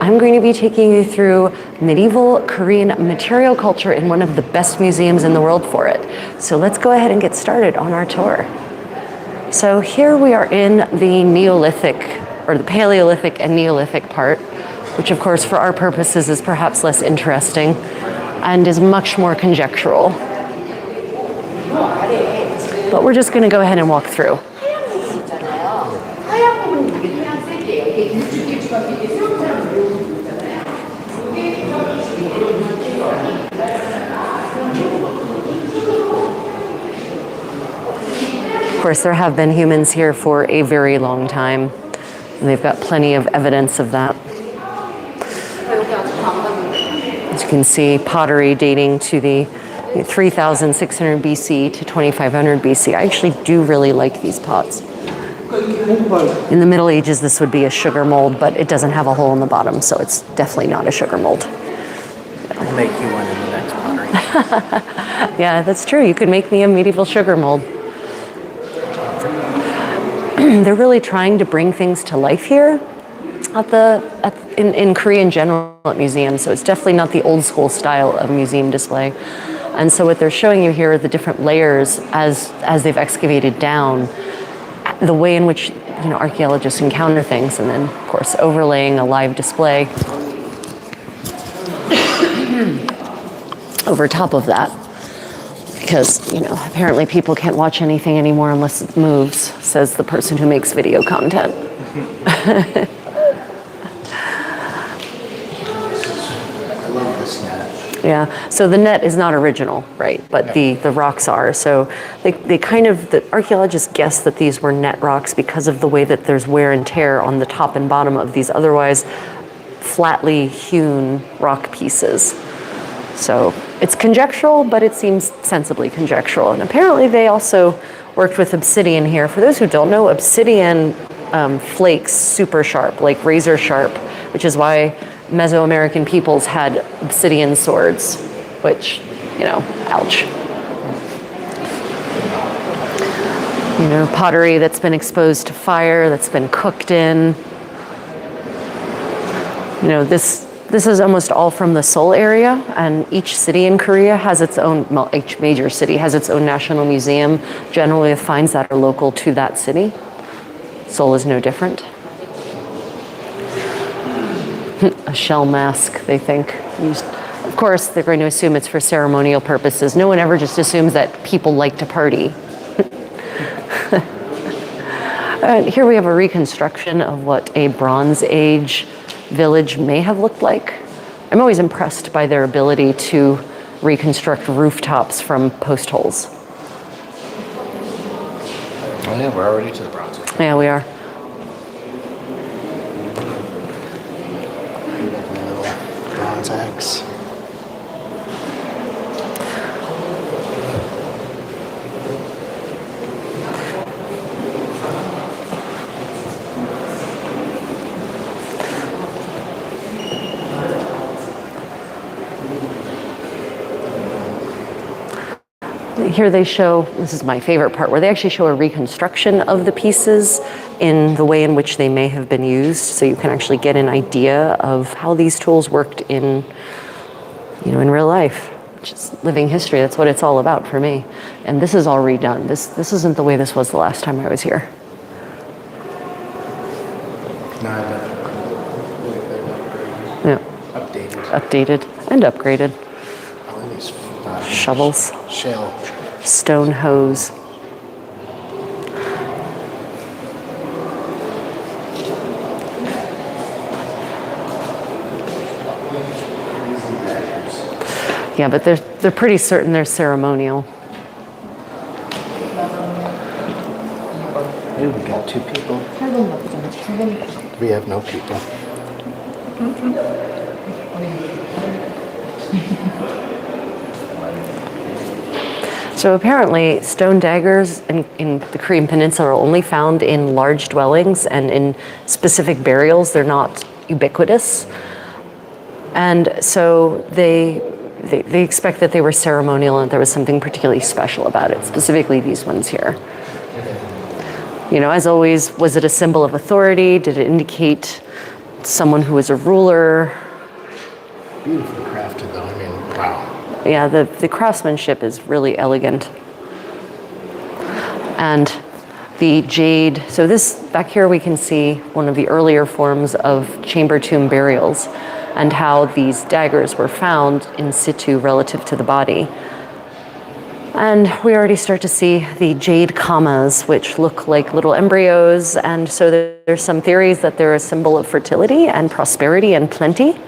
I'm going to be taking you through medieval Korean material culture in one of the best museums in the world for it. So let's go ahead and get started on our tour. So here we are in the Neolithic, or the Paleolithic and Neolithic part, which of course for our purposes is perhaps less interesting and is much more conjectural. But we're just going to go ahead and walk through. Of course, there have been humans here for a very long time, and they've got plenty of evidence of that. As you can see, pottery dating to the 3600 BC to 2500 BC. I actually do really like these pots. In the Middle Ages, this would be a sugar mold, but it doesn't have a hole in the bottom, so it's definitely not a sugar mold. I'll make you one in the next pottery. Yeah, that's true. You could make me a medieval sugar mold. They're really trying to bring things to life here in Korean general at museums, so it's definitely not the old school style of museum display. And so what they're showing you here are the different layers as they've excavated down, the way in which archaeologists encounter things, and then of course overlaying a live display over top of that. Because, apparently people can't watch anything anymore unless it moves, says the person who makes video content. I love this net. Yeah, so the net is not original, right? But the rocks are. So the archaeologists guess that these were net rocks because of the way that there's wear and tear on the top and bottom of these otherwise flatly hewn rock pieces. So it's conjectural, but it seems sensibly conjectural. And apparently they also worked with obsidian here. For those who don't know, obsidian flakes super sharp, like razor sharp, which is why Mesoamerican peoples had obsidian swords, which, ouch. Pottery that's been exposed to fire, that's been cooked in. This is almost all from the Seoul area, and each city in Korea has its own, each major city has its own national museum, generally with finds that are local to that city. Seoul is no different. A shell mask, they think. Of course, they're going to assume it's for ceremonial purposes. No one ever just assumes that people like to party. Here we have a reconstruction of what a Bronze Age village may have looked like. I'm always impressed by their ability to reconstruct rooftops from post holes. Oh yeah, we're already to the Bronze Age. Yeah, we are. Little bronze axe. Here they show, this is my favorite part, where they actually show a reconstruction of the pieces in the way in which they may have been used, so you can actually get an idea of how these tools worked in real life. Which is living history, that's what it's all about for me. And this is all redone. This isn't the way this was the last time I was here. No, Updated and upgraded. Shovels. Shell. Stone hose. Yeah, but they're pretty certain they're ceremonial. Hey, we got 2 people. We have no people. So apparently stone daggers in the Korean Peninsula are only found in large dwellings and in specific burials. They're not ubiquitous. And so they expect that they were ceremonial and there was something particularly special about it, specifically these ones here. As always, was it a symbol of authority? Did it indicate someone who was a ruler. Beautifully crafted, though. I mean, wow. Yeah, the craftsmanship is really elegant. And the jade, so this, back here we can see one of the earlier forms of chamber tomb burials and how these daggers were found in situ relative to the body. And we already start to see the jade kamas, which look like little embryos. And so there's some theories that they're a symbol of fertility and prosperity and plenty.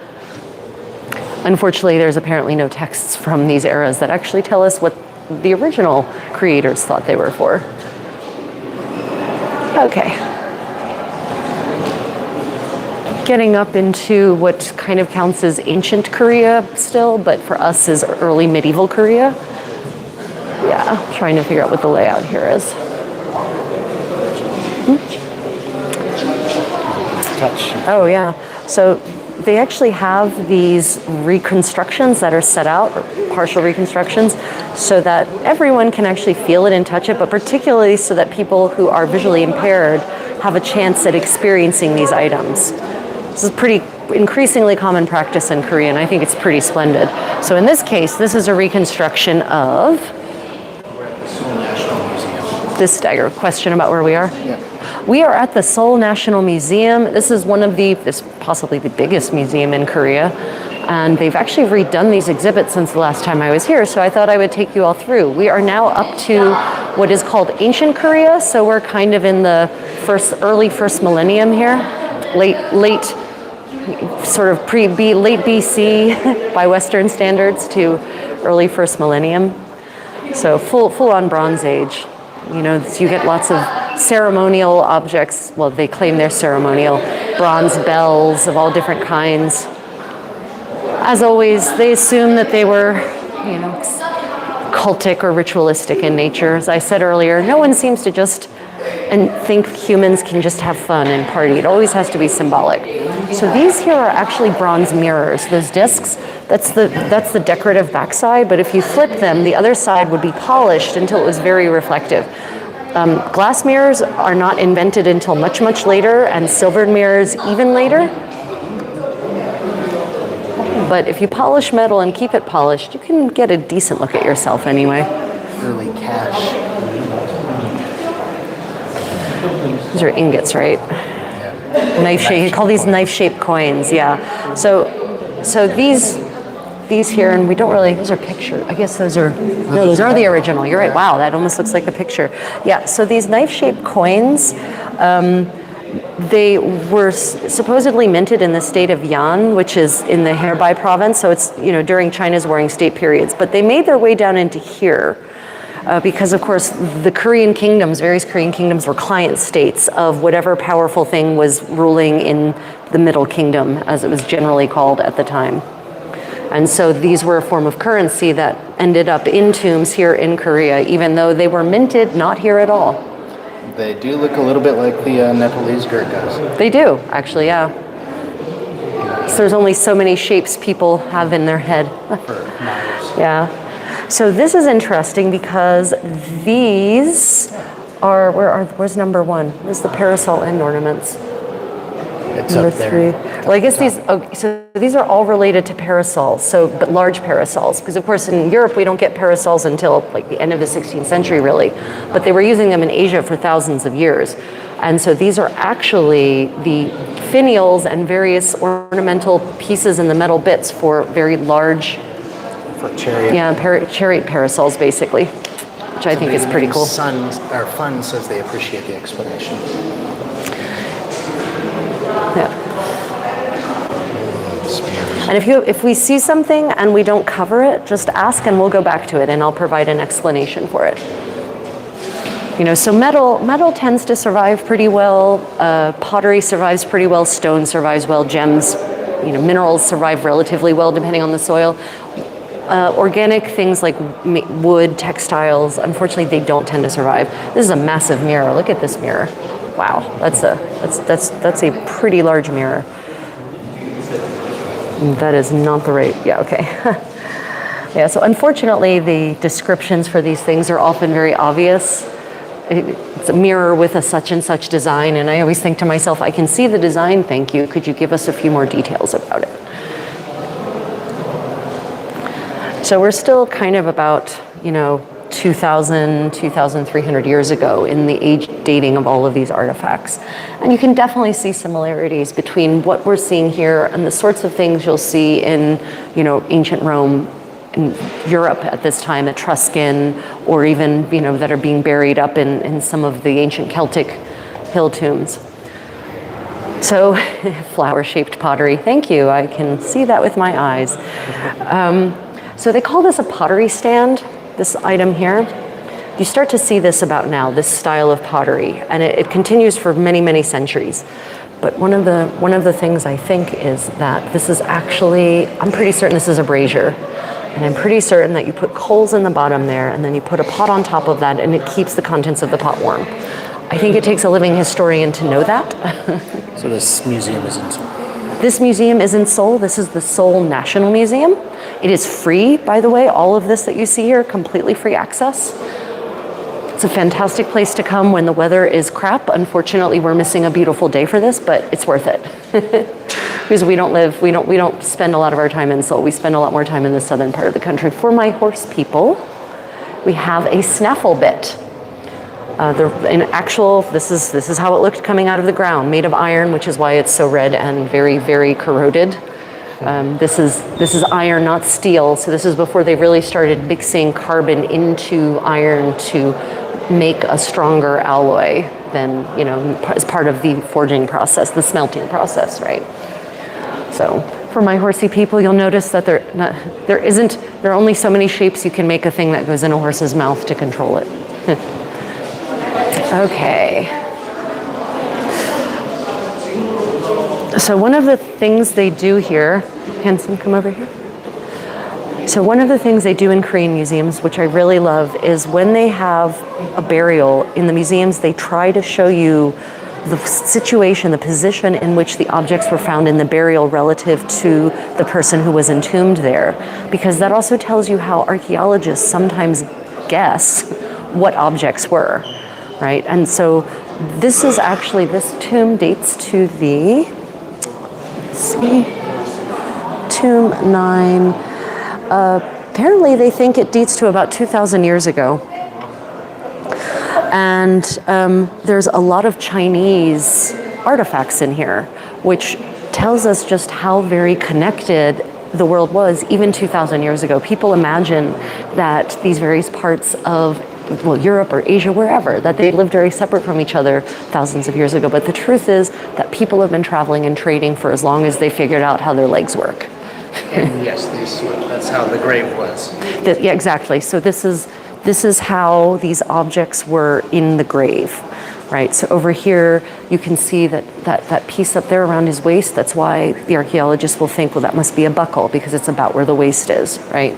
Unfortunately, there's apparently no texts from these eras that actually tell us what the original creators thought they were for. Okay. Getting up into what kind of counts as ancient Korea still, but for us is early medieval Korea. Yeah, trying to figure out what the layout here is. Touch. Oh yeah, so they actually have these reconstructions that are set out, or partial reconstructions, so that everyone can actually feel it and touch it, but particularly so that people who are visually impaired have a chance at experiencing these items. This is pretty increasingly common practice in Korea, and I think it's pretty splendid. So in this case, this is a reconstruction of Seoul National Museum. this dagger. Question about where we are? Yeah. We are at the Seoul National Museum. This is one of this possibly the biggest museum in Korea. And they've actually redone these exhibits since the last time I was here, so I thought I would take you all through. We are now up to what is called ancient Korea, so we're kind of in the early first millennium here. Late sort of late BC by Western standards to early first millennium. So full on Bronze Age. You know, so you get lots of ceremonial objects. Well, they claim they're ceremonial. Bronze bells of all different kinds. As always, they assume that they were, you know, cultic or ritualistic in nature. As I said earlier, no one seems to just think humans can just have fun and party. It always has to be symbolic. So these here are actually bronze mirrors. Those discs, that's the decorative backside, but if you flip them, the other side would be polished until it was very reflective. Glass mirrors are not invented until much, much later, and silvered mirrors even later. But if you polish metal and keep it polished, you can get a decent look at yourself anyway. Early cash. These are ingots, right? Yeah. Knife shape. You call these knife-shaped coins, yeah. So these here, and we don't really. Those are pictures. I guess those are. No, those are the original. You're right. Wow, that almost looks like a picture. Yeah. So these knife-shaped coins. They were supposedly minted in the state of Yan, which is in the Hebei province. So it's, you know, during China's warring state periods. But they made their way down into here because, of course, the Korean kingdoms, various Korean kingdoms, were client states of whatever powerful thing was ruling in the Middle Kingdom, as it was generally called at the time. And so these were a form of currency that ended up in tombs here in Korea, even though they were minted not here at all. They do look a little bit like the Nepalese gurkhas. They do, actually, yeah. So there's only so many shapes people have in their head. For knives. Yeah. So this is interesting because these are, where's number one? Where's the parasol end ornaments? It's Number up there. three. Well, I guess these are all related to parasols, but large parasols. Because of course in Europe we don't get parasols until like the end of the 16th century really. But they were using them in Asia for thousands of years. And so these are actually the finials and various ornamental pieces in the metal bits for very large, For chariot. yeah, chariot parasols basically, which I think is pretty cool. Fun says they appreciate the explanation. Yeah. Spears. And if we see something and we don't cover it, just ask and we'll go back to it and I'll provide an explanation for it. You know, so metal tends to survive pretty well. Pottery survives pretty well. Stone survives well. Gems, you know, minerals survive relatively well depending on the soil. Organic things like wood, textiles, unfortunately, they don't tend to survive. This is a massive mirror. Look at this mirror. Wow, that's a pretty large mirror. That is not the right. Yeah, okay. Yeah. So unfortunately, the descriptions for these things are often very obvious. it's a mirror with a such and such design. And I always think to myself, I can see the design, thank you. Could you give us a few more details about it? So we're still kind of about, 2,000, 2,300 years ago in the age dating of all of these artifacts. And you can definitely see similarities between what we're seeing here and the sorts of things you'll see in, ancient Rome, in Europe at this time, Etruscan, or even, that are being buried up in some of the ancient Celtic hill tombs. So, flower-shaped pottery, thank you. I can see that with my eyes. So they call this a pottery stand, this item here. You start to see this about now, this style of pottery, and it continues for many, many centuries. But one of the things I think is that this is actually, I'm pretty certain this is a brazier. And I'm pretty certain that you put coals in the bottom there, and then you put a pot on top of that, and it keeps the contents of the pot warm. I think it takes a living historian to know that. So this museum is in Seoul. This museum is in Seoul. This is the Seoul National Museum. It is free, by the way. All of this that you see here, completely free access. It's a fantastic place to come when the weather is crap. Unfortunately, we're missing a beautiful day for this, but it's worth it. Because we don't spend a lot of our time in Seoul. We spend a lot more time in the southern part of the country. For my horse people, we have a snaffle bit. This is how it looked coming out of the ground, made of iron, which is why it's so red and very, very corroded. This is iron, not steel. So this is before they really started mixing carbon into iron to make a stronger alloy than, as part of the forging process, the smelting process, right? So for my horsey people, you'll notice that there are only so many shapes you can make a thing that goes in a horse's mouth to control it. Okay. So one of the things they do here, Hanson, come over here. So one of the things they do in Korean museums, which I really love, is when they have a burial in the museums, they try to show you the situation, the position in which the objects were found in the burial relative to the person who was entombed there. Because that also tells you how archaeologists sometimes guess what objects were, right? And so this tomb dates to the, tomb 9. Apparently they think it dates to about 2,000 years ago. And there's a lot of Chinese artifacts in here, which tells us just how very connected the world was even 2,000 years ago. People imagine that these various parts of Europe or Asia, wherever, that they lived very separate from each other thousands of years ago. But the truth is that people have been traveling and trading for as long as they figured out how their legs work. And yes, that's how the grave was. Yeah, exactly. So this is how these objects were in the grave, right? So over here, you can see that piece up there around his waist. That's why the archaeologists will think, well, that must be a buckle because it's about where the waist is, right?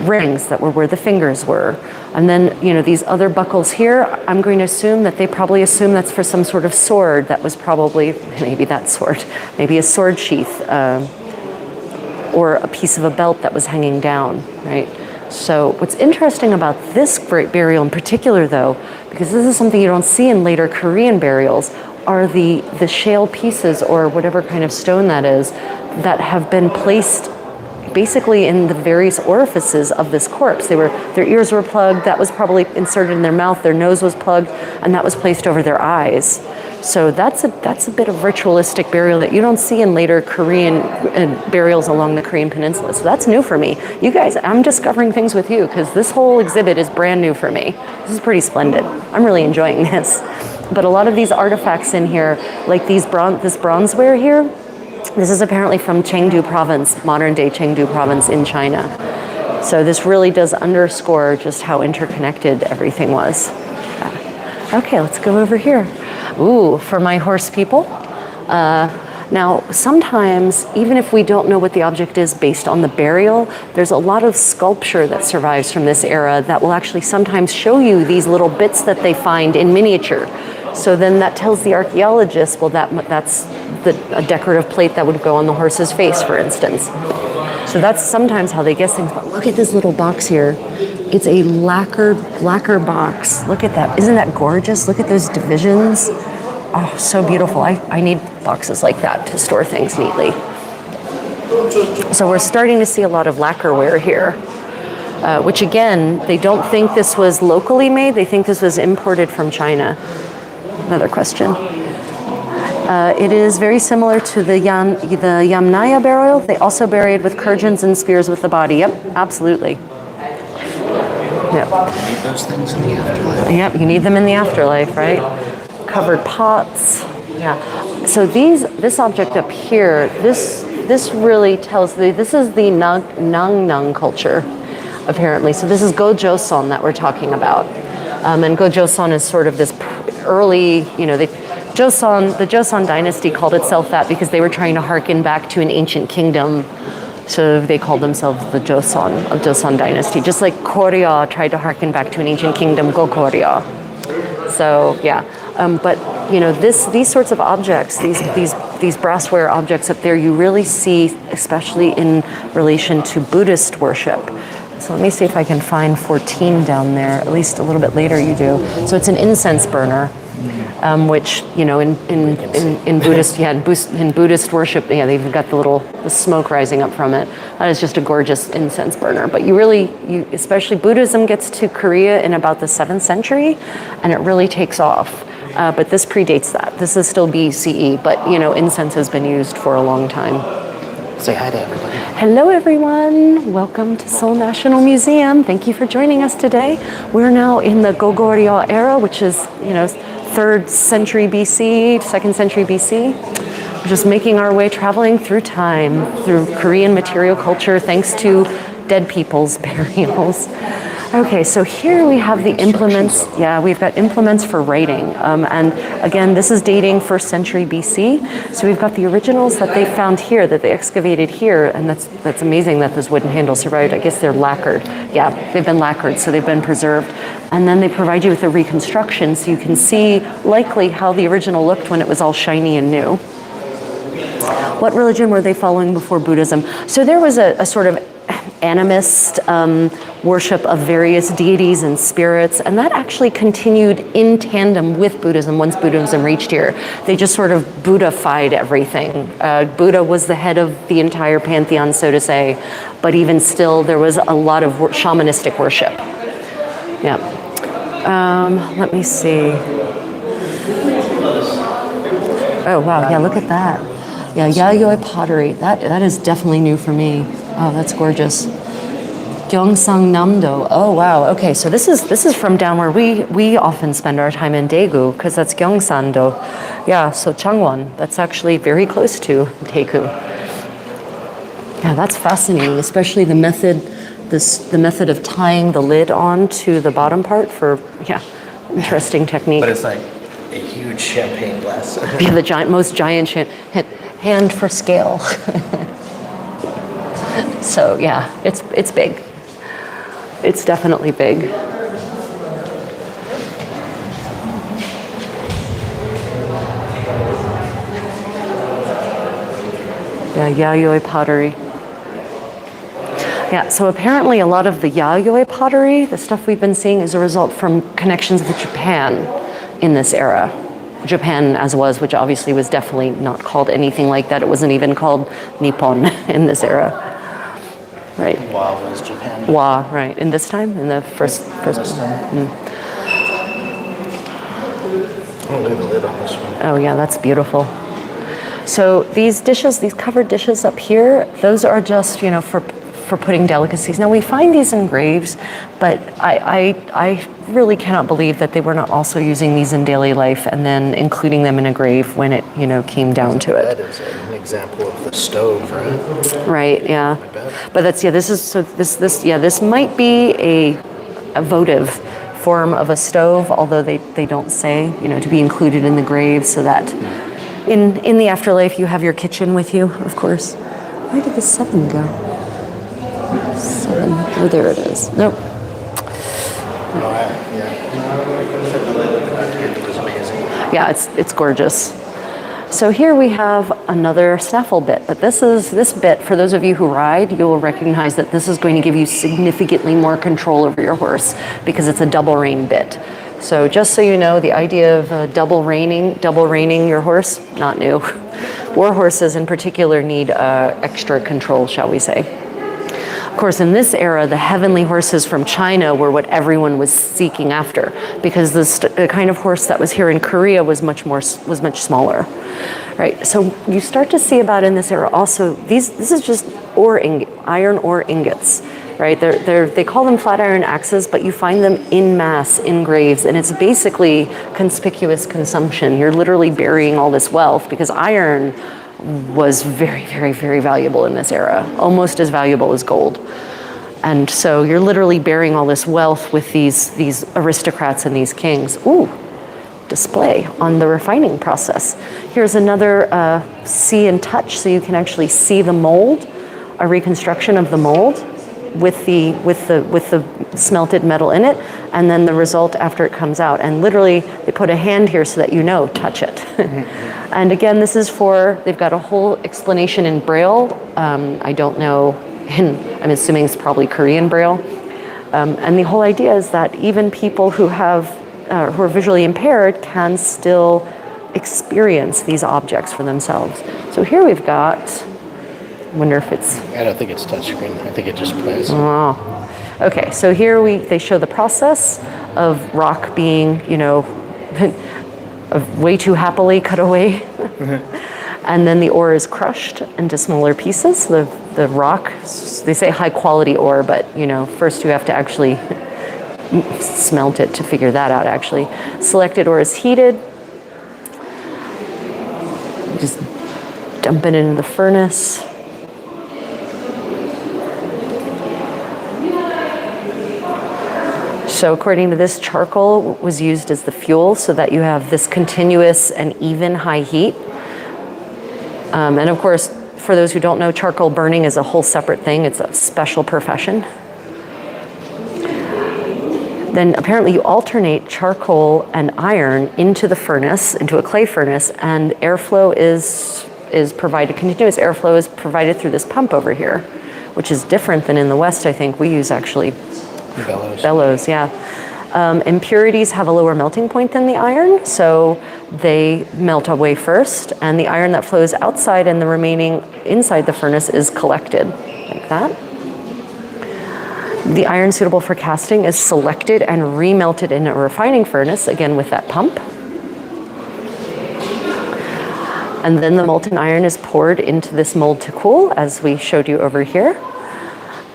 Rings that were where the fingers were. And then, these other buckles here, I'm going to assume that they probably assume that's for some sort of sword. That was probably, maybe that sword, maybe a sword sheath, or a piece of a belt that was hanging down, right? So what's interesting about this great burial in particular, though, because this is something you don't see in later Korean burials, are the shale pieces or whatever kind of stone that is that have been placed basically in the various orifices of this corpse. Their ears were plugged, that was probably inserted in their mouth, their nose was plugged, and that was placed over their eyes. So that's a bit of ritualistic burial that you don't see in later Korean burials along the Korean peninsula. So that's new for me. You guys, I'm discovering things with you because this whole exhibit is brand new for me. This is pretty splendid. I'm really enjoying this. But a lot of these artifacts in here, like this bronzeware here, this is apparently from Chengdu province, modern day Chengdu province in China. So this really does underscore just how interconnected everything was. Okay, let's go over here. Ooh, for my horse people. Now, sometimes, even if we don't know what the object is based on the burial, there's a lot of sculpture that survives from this era that will actually sometimes show you these little bits that they find in miniature. So then that tells the archaeologists, well, that's a decorative plate that would go on the horse's face, for instance. So that's sometimes how they guess things. But look at this little box here. It's a lacquer box. Look at that. Isn't that gorgeous? Look at those divisions. Oh, so beautiful. I need boxes like that to store things neatly. So we're starting to see a lot of lacquerware here, which again, they don't think this was locally made. They think this was imported from China. Another question. It is very similar to the Yamnaya burial. They also buried with kurgans and spears with the body. Yep, absolutely. Yep. You need those things in the afterlife. Yep, you need them in the afterlife, right? Covered pots. Yeah. So this object up here, this really tells this is the Nang culture, apparently. So this is Joseon that we're talking about, and Joseon is sort of this early, the Joseon dynasty called itself that because they were trying to harken back to an ancient kingdom. So they called themselves the Joseon dynasty, just like Goryeo tried to harken back to an ancient kingdom, Goguryeo. So yeah, but these sorts of objects, these brassware objects up there, you really see, especially in relation to Buddhist worship. So let me see if I can find 14 down there. At least a little bit later, you do. So it's an incense burner. Which in Buddhist in Buddhist worship, they've got the smoke rising up from it. That is just a gorgeous incense burner. But especially Buddhism gets to Korea in about the 7th century, and it really takes off. But this predates that. This is still BCE, but incense has been used for a long time. Say hi to everybody. Hello, everyone. Welcome to Seoul National Museum. Thank you for joining us today. We're now in the Goguryeo era, which is 3rd century BC, 2nd century BC. We're just making our way, traveling through time, through Korean material culture, thanks to dead people's burials. Okay, so here we have the implements. Yeah, we've got implements for writing. And again, this is dating 1st century BC. So we've got the originals that they found here, that they excavated here. And that's amazing that those wooden handles survived. I guess they're lacquered. Yeah, they've been lacquered, so they've been preserved. And then they provide you with a reconstruction so you can see likely how the original looked when it was all shiny and new. What religion were they following before Buddhism? So there was a sort of animist worship of various deities and spirits, and that actually continued in tandem with Buddhism once Buddhism reached here. They just sort of Buddhified everything. Buddha was the head of the entire pantheon, so to say, but even still there was a lot of shamanistic worship. Yeah. Let me see. Oh wow, yeah, look at that. Yeah, Yayoi pottery. That is definitely new for me. Oh, that's gorgeous. Gyeongsang-namdo. Oh wow. Okay, so this is from down where we often spend our time in Daegu, because that's Gyeongsang-do. Yeah, so Changwon. That's actually very close to Daegu. Yeah, that's fascinating, especially the method of tying the lid on to the bottom part for interesting technique. But it's like a huge champagne glass. Yeah, the most giant hand for scale. So yeah, it's big. It's definitely big. Yeah, Yayoi pottery. Yeah, so apparently a lot of the Yayoi pottery, the stuff we've been seeing, is a result from connections with Japan in this era. Japan as was, which obviously was definitely not called anything like that. It wasn't even called Nippon in this era. Right. Wa was Japan. Wa, right. In this time? In the first time. Oh, look at the lid on this one. Oh yeah, that's beautiful. So these dishes, these covered dishes up here, those are just, for putting delicacies. Now we find these in graves, but I really cannot believe that they were not also using these in daily life and then including them in a grave when it, came down to it. That is an example of the stove, right? Right, yeah. But this might be a votive form of a stove, although they don't say, to be included in the grave, so that in the afterlife you have your kitchen with you, of course. Where did the 7 go? 7. Oh, there it is. Nope. Yeah, it was amazing. Yeah, it's gorgeous. So here we have another snaffle bit, but this bit, for those of you who ride, you will recognize that this is going to give you significantly more control over your horse because it's a double rein bit. So just so you know, the idea of double reining your horse, not new. War horses in particular need extra control, shall we say. Of course, in this era, the heavenly horses from China were what everyone was seeking after, because the kind of horse that was here in Korea was much smaller, right? So you start to see about in this era also this is just iron ore ingots, right? They call them flat iron axes, but you find them in mass in graves, and it's basically conspicuous consumption. You're literally burying all this wealth because iron was very, very, very valuable in this era, almost as valuable as gold. And so you're literally burying all this wealth with these aristocrats and these kings. Ooh, display on the refining process. Here's another see and touch, so you can actually see the mold, a reconstruction of the mold with the smelted metal in it, and then the result after it comes out. And literally, they put a hand here so that you know, touch it. And again, this is they've got a whole explanation in Braille. I don't know, I'm assuming it's probably Korean Braille. And the whole idea is that even people who are visually impaired can still experience these objects for themselves. So here we've got, I wonder if it's... I don't think it's touchscreen. I think it just plays. Oh. Okay, so here they show the process of rock being, way too happily cut away. And then the ore is crushed into smaller pieces. The rock, they say high quality ore, but first you have to actually smelt it to figure that out actually. Selected ore is heated. Just dump it into the furnace. So according to this, charcoal was used as the fuel so that you have this continuous and even high heat. And of course, for those who don't know, charcoal burning is a whole separate thing. It's a special profession. Then apparently you alternate charcoal and iron into the furnace, into a clay furnace, and airflow is provided, continuous airflow is provided through this pump over here, which is different than in the West, I think. We use actually bellows, yeah. Impurities have a lower melting point than the iron, so they melt away first, and the iron that flows outside and the remaining inside the furnace is collected, like that. The iron suitable for casting is selected and remelted in a refining furnace, again with that pump. And then the molten iron is poured into this mold to cool, as we showed you over here.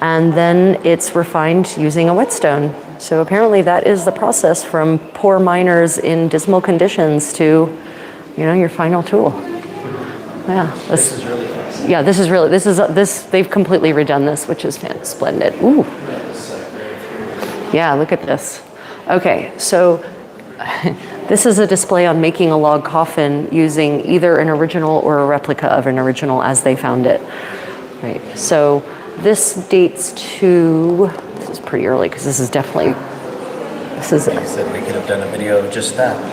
And then it's refined using a whetstone. So apparently that is the process from poor miners in dismal conditions to, your final tool. Yeah. This is really fascinating. Yeah, they've completely redone this, which is splendid. Ooh. Yeah, look at this. Okay, so this is a display on making a log coffin using either an original or a replica of an original as they found it. Right, so this dates to, this is pretty early because this is definitely, You said we could have done a video of just that.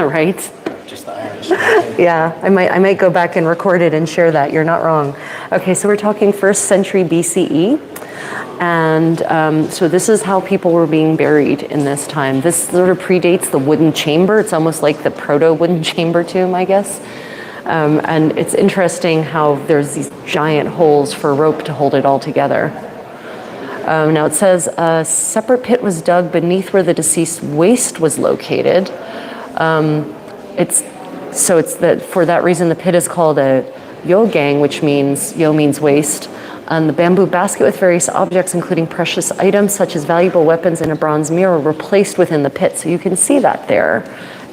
right? Just the Irish. Yeah, I might go back and record it and share that. You're not wrong. Okay, so we're talking 1st century BCE. And so this is how people were being buried in this time. This sort of predates the wooden chamber. It's almost like the proto-wooden chamber tomb, I guess. And it's interesting how there's these giant holes for rope to hold it all together. Now it says a separate pit was dug beneath where the deceased waist was located. For that reason the pit is called a yogang, which means waist. And the bamboo basket with various objects, including precious items such as valuable weapons and a bronze mirror, were placed within the pit. So you can see that there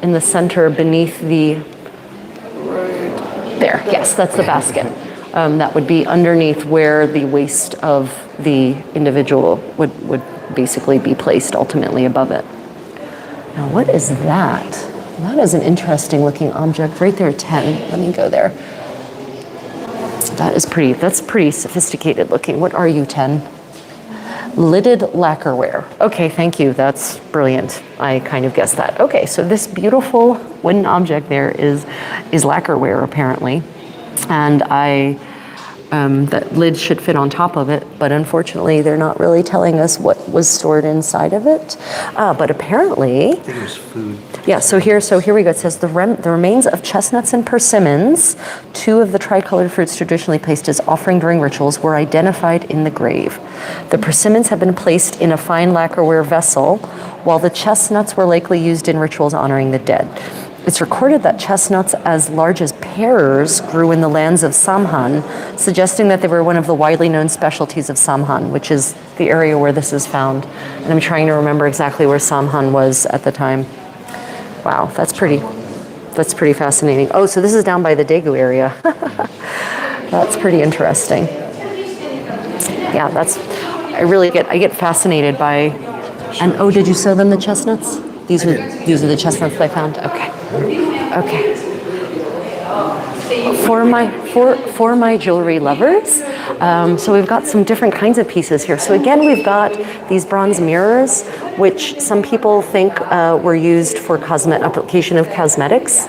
in the center beneath the... There, yes, that's the basket. That would be underneath where the waist of the individual would basically be placed ultimately above it. Now, what is that? That is an interesting looking object right there, 10. Let me go there. That's pretty sophisticated looking. What are you, 10? Lidded lacquerware. Okay, thank you. That's brilliant. I kind of guessed that. Okay, so this beautiful wooden object there is lacquerware apparently, and that lid should fit on top of it, but unfortunately they're not really telling us what was stored inside of it. But apparently, I think it was food. yeah, so here we go. It says the remains of chestnuts and persimmons, two of the tricolored fruits traditionally placed as offering during rituals, were identified in the grave. The persimmons have been placed in a fine lacquerware vessel, while the chestnuts were likely used in rituals honoring the dead. It's recorded that chestnuts as large as pears grew in the lands of Samhan, suggesting that they were one of the widely known specialties of Samhan, which is the area where this is found. And I'm trying to remember exactly where Samhan was at the time. Wow, that's pretty fascinating. Oh, so this is down by the Daegu area. That's pretty interesting. Yeah, I get fascinated by, and oh, did you sow them the chestnuts? These are the chestnuts I found. Okay. For my jewelry lovers, so we've got some different kinds of pieces here. So again, we've got these bronze mirrors, which some people think were used for application of cosmetics.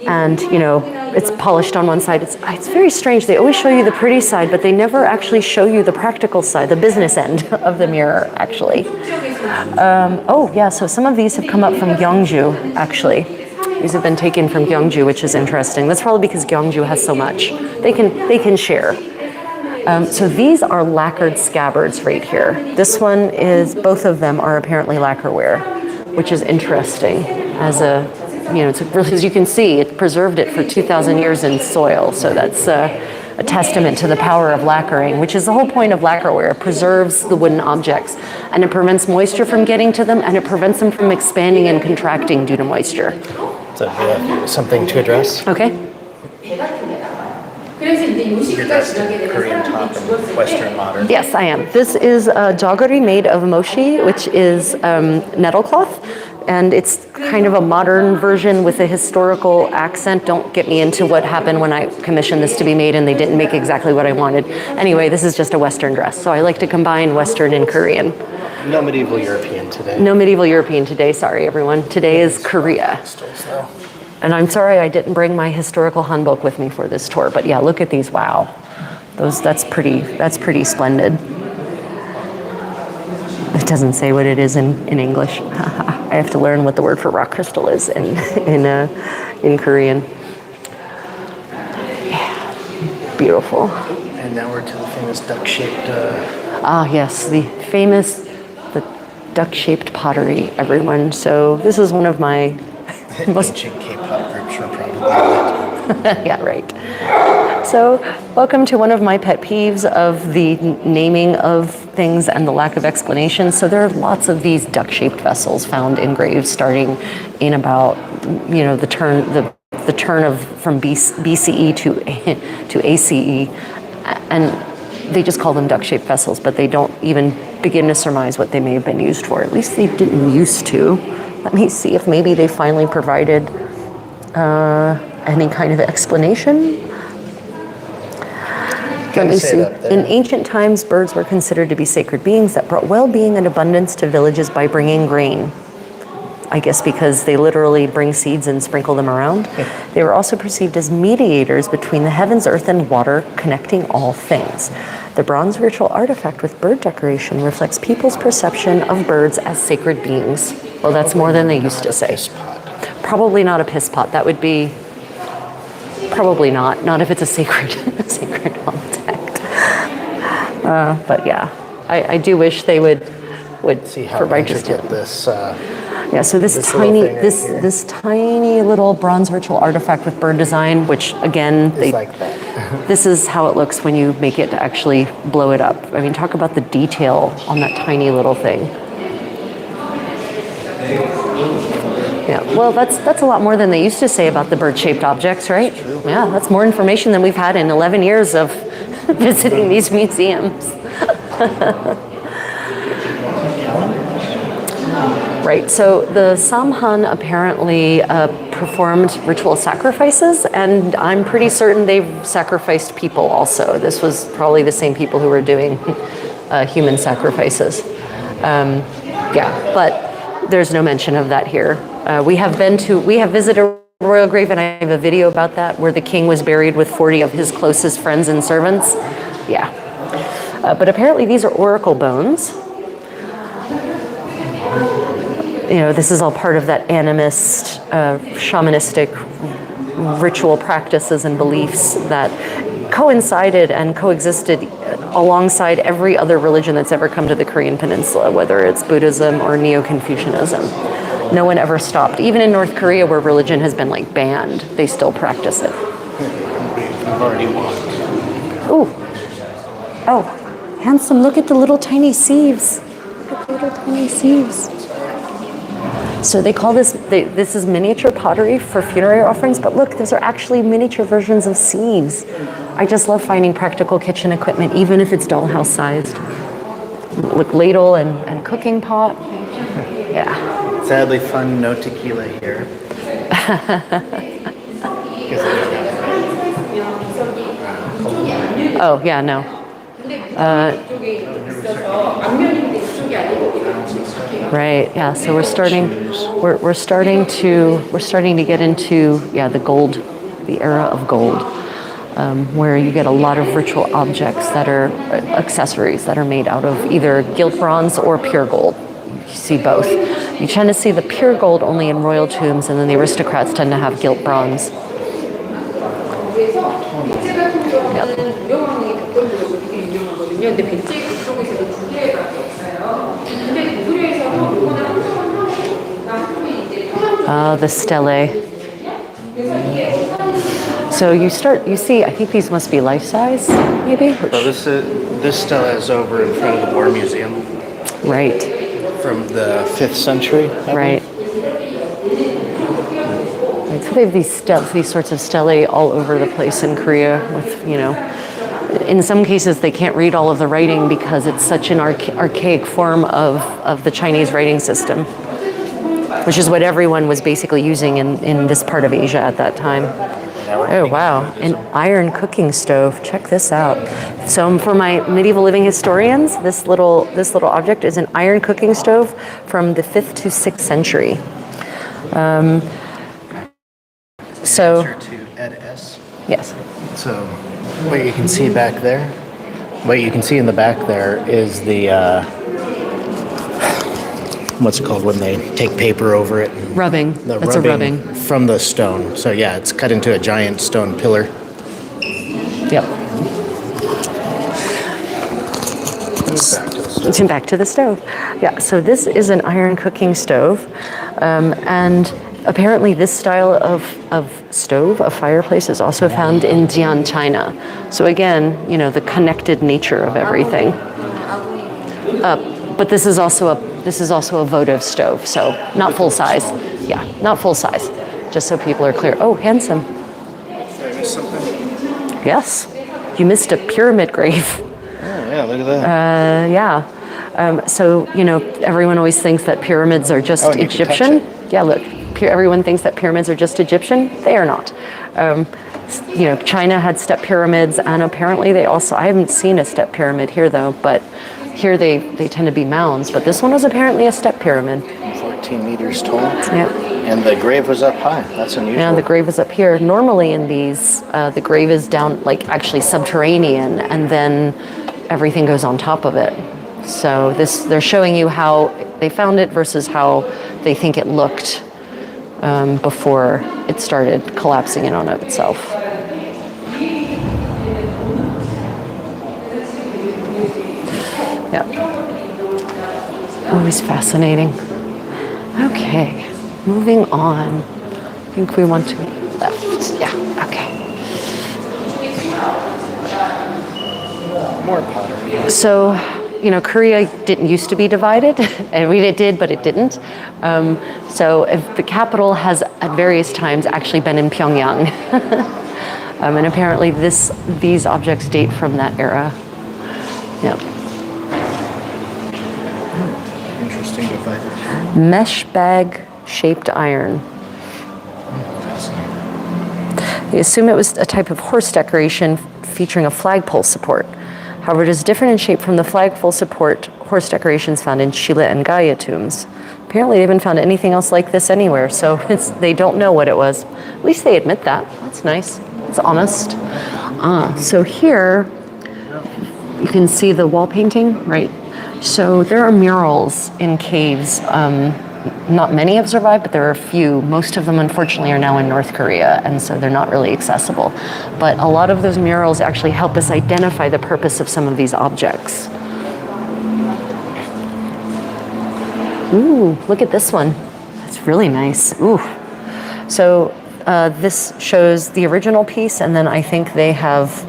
And you know, it's polished on one side. It's very strange. They always show you the pretty side, but they never actually show you the practical side, the business end of the mirror, actually. Oh yeah, so some of these have come up from Gyeongju, actually. These have been taken from Gyeongju, which is interesting. That's probably because Gyeongju has so much. They can share. So these are lacquered scabbards right here. This one both of them are apparently lacquerware, which is interesting. As you can see, it preserved it for 2,000 years in soil. So that's a testament to the power of lacquering, which is the whole point of lacquerware. It preserves the wooden objects, and it prevents moisture from getting to them, and it prevents them from expanding and contracting due to moisture. So we have something to address. Okay. You're dressed in Korean top and Western modern. Yes, I am. This is a jaggery made of mochi, which is nettle cloth. And it's kind of a modern version with a historical accent. Don't get me into what happened when I commissioned this to be made and they didn't make exactly what I wanted. Anyway, this is just a Western dress. So I like to combine Western and Korean. No medieval European today. No medieval European today, sorry everyone. Today is Korea. And I'm sorry I didn't bring my historical hanbok with me for this tour, but yeah, look at these, wow. That's pretty splendid. It doesn't say what it is in English. I have to learn what the word for rock crystal is in Korean. Yeah, beautiful. And now we're to the famous duck-shaped. Yes, the duck-shaped pottery, everyone. So this is one of my most ancient K-pop groups were probably. yeah, right. So, welcome to one of my pet peeves of the naming of things and the lack of explanation. So there are lots of these duck-shaped vessels found in graves starting in about, the turn of from BCE to ACE, and they just call them duck-shaped vessels, but they don't even begin to surmise what they may have been used for. At least they didn't used to. Let me see if maybe they finally provided any kind of explanation. Let me see. In ancient times, birds were considered to be sacred beings that brought well-being and abundance to villages by bringing grain. I guess because they literally bring seeds and sprinkle them around. They were also perceived as mediators between the heavens, earth, and water, connecting all things. The bronze ritual artifact with bird decoration reflects people's perception of birds as sacred beings. Well, that's more than they used to say. Probably not a piss pot. That would be probably not if it's a sacred object. But yeah, I do wish they would See how provide just intricate this. yeah, so this tiny little bronze ritual artifact with bird design, which again, like that. this is how it looks when you make it actually blow it up. I mean, talk about the detail on that tiny little thing. Yeah, well, that's a lot more than they used to say about the bird-shaped objects, right? Yeah, that's more information than we've had in 11 years of visiting these museums. Right, so the Samhan apparently performed ritual sacrifices, and I'm pretty certain they've sacrificed people also. This was probably the same people who were doing human sacrifices. Yeah, but there's no mention of that here. We have visited a royal grave, and I have a video about that where the king was buried with 40 of his closest friends and servants. Yeah. But apparently these are oracle bones. You know, this is all part of that animist, shamanistic ritual practices and beliefs that coincided and coexisted alongside every other religion that's ever come to the Korean Peninsula, whether it's Buddhism or Neo-Confucianism. No one ever stopped. Even in North Korea, where religion has been like banned, they still practice it. I've already walked. Ooh. Oh, handsome, look at the little tiny sieves. Look at the little tiny sieves. So they call this is miniature pottery for funerary offerings, but look, those are actually miniature versions of sieves. I just love finding practical kitchen equipment, even if it's dollhouse sized. Look, ladle and cooking pot. Yeah. Sadly, fun, no tequila here. Oh, yeah, no. Right. Yeah. So we're starting to get into the gold, the era of gold, where you get a lot of ritual objects that are accessories that are made out of either gilt bronze or pure gold. You see both. You tend to see the pure gold only in royal tombs, and then the aristocrats tend to have gilt bronze. Yep. The stelae. So you see, I think these must be life-size, maybe? So this stela is over in front of the War Museum. Right. From the 5th century. Right. So they have these sorts of stelae all over the place in Korea with, in some cases they can't read all of the writing because it's such an archaic form of the Chinese writing system, which is what everyone was basically using in this part of Asia at that time. Oh, wow. An iron cooking stove. Check this out. So for my medieval living historians, this little object is an iron cooking stove from the 5th to 6th century. So, answer to Ed S. Yes. So what you can see back there, what you can see in the back there is the, what's it called when they take paper over it? Rubbing. That's a rubbing. From the stone. So yeah, it's cut into a giant stone pillar. Yep. Back to the stove. Yeah, so this is an iron cooking stove. And apparently this style of stove, of fireplace, is also found in Jian, China. So again, the connected nature of everything. But this is also a votive stove, so not full size. Yeah, not full size. Just so people are clear. Oh, handsome. Did I miss something? Yes, you missed a pyramid grave. Oh yeah, look at that. Yeah. So everyone always thinks that pyramids are just Egyptian. Yeah, look. Everyone thinks that pyramids are just Egyptian. They are not. China had step pyramids, and apparently they also, I haven't seen a step pyramid here though, but here they tend to be mounds, but this one was apparently a step pyramid. 14 meters tall. Yeah. And the grave was up high. That's unusual. Yeah, the grave is up here. Normally in these, the grave is down, like actually subterranean, and then everything goes on top of it. So they're showing you how they found it versus how they think it looked before it started collapsing in on itself. Yeah. Always fascinating. Okay, moving on. I think we want to left. Yeah, okay. More pottery. So, Korea didn't used to be divided. I mean, it did, but it didn't. So the capital has at various times actually been in Pyongyang. And apparently these objects date from that era. Yeah. Interesting to find. Mesh bag shaped iron. They assume it was a type of horse decoration featuring a flagpole support. However, it is different in shape from the flagpole support horse decorations found in Silla and Gaya tombs. Apparently, they haven't found anything else like this anywhere, so they don't know what it was. At least they admit that. That's nice. It's honest. So here, you can see the wall painting, right? So there are murals in caves. Not many have survived, but there are a few. Most of them, unfortunately, are now in North Korea, and so they're not really accessible. But a lot of those murals actually help us identify the purpose of some of these objects. Ooh, look at this one. It's really nice. Ooh. So this shows the original piece, and then I think they have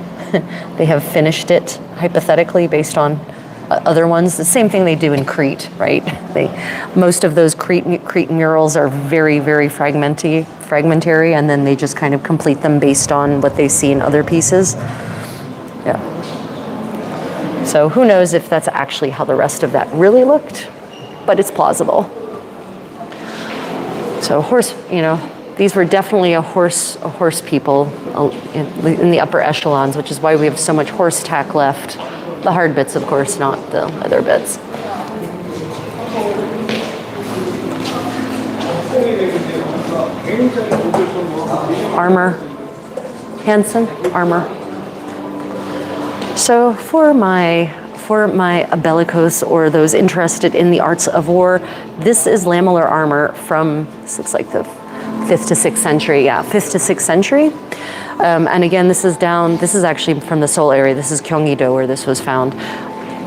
they have finished it hypothetically based on other ones. The same thing they do in Crete, right? Most of those Crete murals are very, very fragmentary, and then they just kind of complete them based on what they see in other pieces. Yeah. So who knows if that's actually how the rest of that really looked, but it's plausible. So horse, these were definitely a horse people in the upper echelons, which is why we have so much horse tack left. The hard bits, of course, not the other bits. Armor. Hansen, armor. So for my bellicose, or those interested in the arts of war, this is lamellar armor from, this looks like the 5th to 6th century. Yeah, 5th to 6th century. And again, this is actually from the Seoul area. This is Gyeonggi-do, where this was found.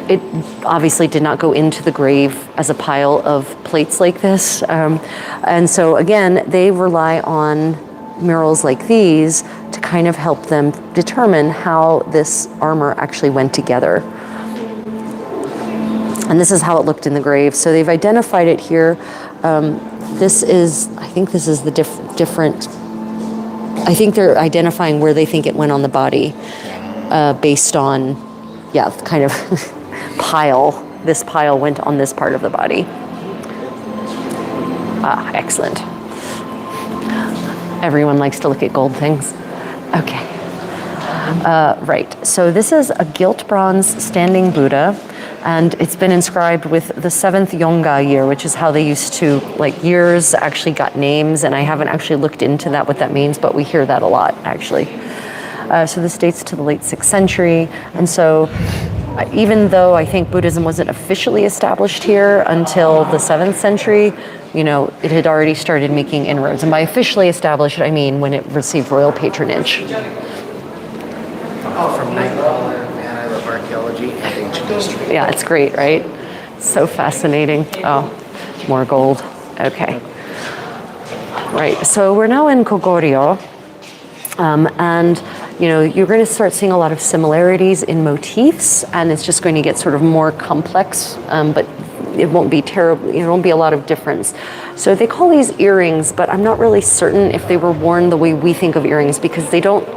It obviously did not go into the grave as a pile of plates like this. And so again, they rely on murals like these to kind of help them determine how this armor actually went together. And this is how it looked in the grave. So they've identified it here. I think this is the different, I think they're identifying where they think it went on the body based on, kind of pile. This pile went on this part of the body. Excellent. Everyone likes to look at gold things. Okay. Right, so this is a gilt bronze standing Buddha, and it's been inscribed with the 7th Yongga year, which is how they used to, years actually got names, and I haven't actually looked into that, what that means, but we hear that a lot, actually. So this dates to the late 6th century, and so even though I think Buddhism wasn't officially established here until the 7th century, it had already started making inroads. And by officially established, I mean when it received royal patronage. From Nightcrawler, man, I love archaeology and ancient history. Yeah, it's great, right? So fascinating. Oh, more gold. Okay. Right, so we're now in Goguryeo, and you're going to start seeing a lot of similarities in motifs, and it's just going to get sort of more complex, but it won't be terrible, it won't be a lot of difference. So they call these earrings, but I'm not really certain if they were worn the way we think of earrings, because they don't,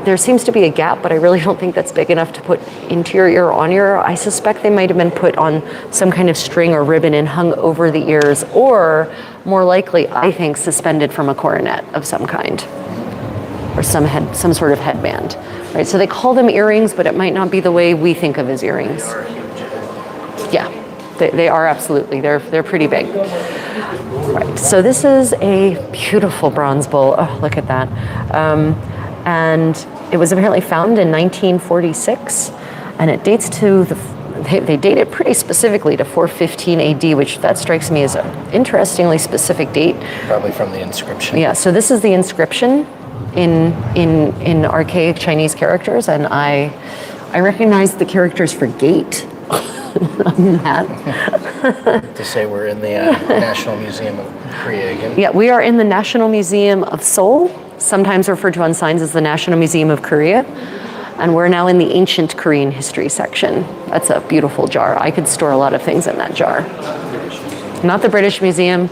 there seems to be a gap, but I really don't think that's big enough to put into your ear or on your ear. I suspect they might have been put on some kind of string or ribbon and hung over the ears, or more likely, I think, suspended from a coronet of some kind, or some sort of headband. Right? So they call them earrings, but it might not be the way we think of as earrings. Yeah, they are absolutely. They're pretty big. Right. So this is a beautiful bronze bowl. Oh, look at that. And it was apparently found in 1946, and it dates to they date it pretty specifically to 415 AD, which that strikes me as an interestingly specific date. Probably from the inscription. Yeah, so this is the inscription in archaic Chinese characters, and I recognize the characters for gate on that. To say we're in the National Museum of Korea again. Yeah, we are in the National Museum of Seoul, sometimes referred to on signs as the National Museum of Korea. And we're now in the ancient Korean history section. That's a beautiful jar. I could store a lot of things in that jar. Not the British Museum.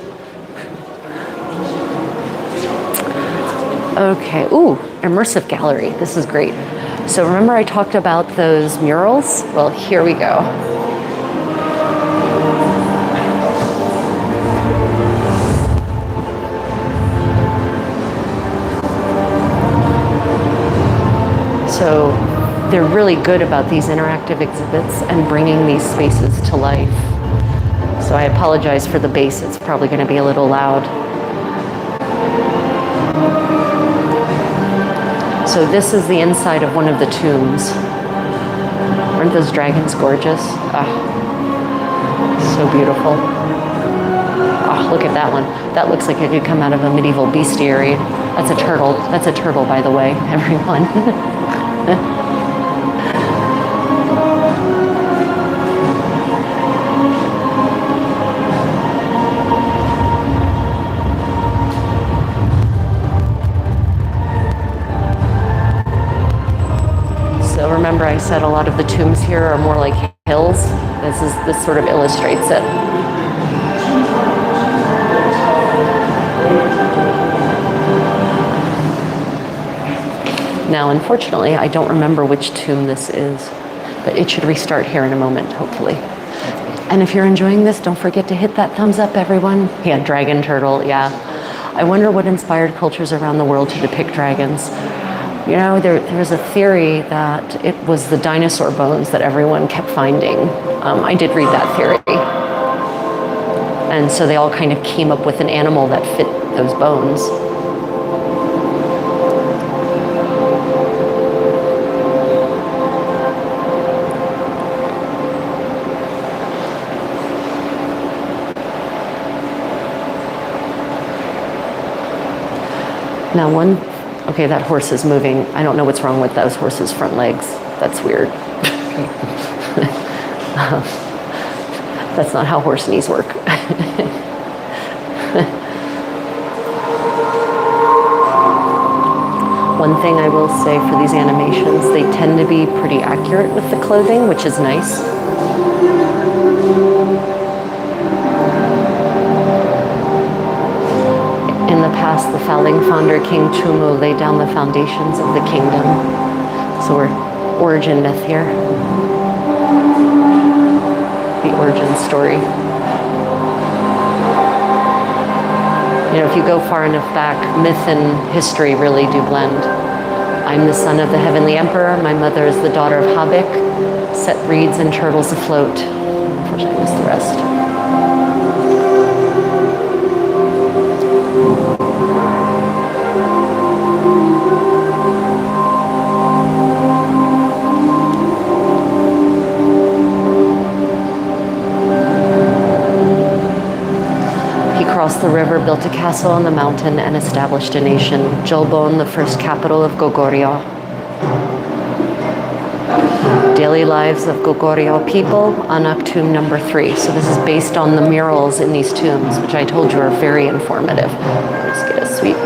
Okay, ooh, immersive gallery. This is great. So remember I talked about those murals? Well, here we go. So they're really good about these interactive exhibits and bringing these spaces to life. So I apologize for the bass, it's probably going to be a little loud. So this is the inside of one of the tombs. Aren't those dragons gorgeous? Ah, so beautiful. Oh, look at that one. That looks like it could come out of a medieval bestiary. That's a turtle. That's a turtle, by the way, everyone. So remember I said a lot of the tombs here are more like hills. This sort of illustrates it. Now, unfortunately, I don't remember which tomb this is, but it should restart here in a moment, hopefully. And if you're enjoying this, don't forget to hit that thumbs up, everyone. Yeah, dragon turtle, yeah. I wonder what inspired cultures around the world to depict dragons. You know, there's a theory that it was the dinosaur bones that everyone kept finding. I did read that theory. And so they all kind of came up with an animal that fit those bones. Now okay, that horse is moving. I don't know what's wrong with those horses' front legs. That's weird. That's not how horse knees work. One thing I will say for these animations, they tend to be pretty accurate with the clothing, which is nice. In the past, the founding founder, King Chumu, laid down the foundations of the kingdom. So we're origin myth here. The origin story. You know, if you go far enough back, myth and history really do blend. I'm the son of the heavenly emperor. My mother is the daughter of Habik. Set reeds and turtles afloat. Unfortunately, I missed the rest. Crossed the river, built a castle on the mountain, and established a nation. Jolbon, the first capital of Goguryeo. Daily lives of Goguryeo people, Anak tomb number 3. So this is based on the murals in these tombs, which I told you are very informative. Let's get a sweep.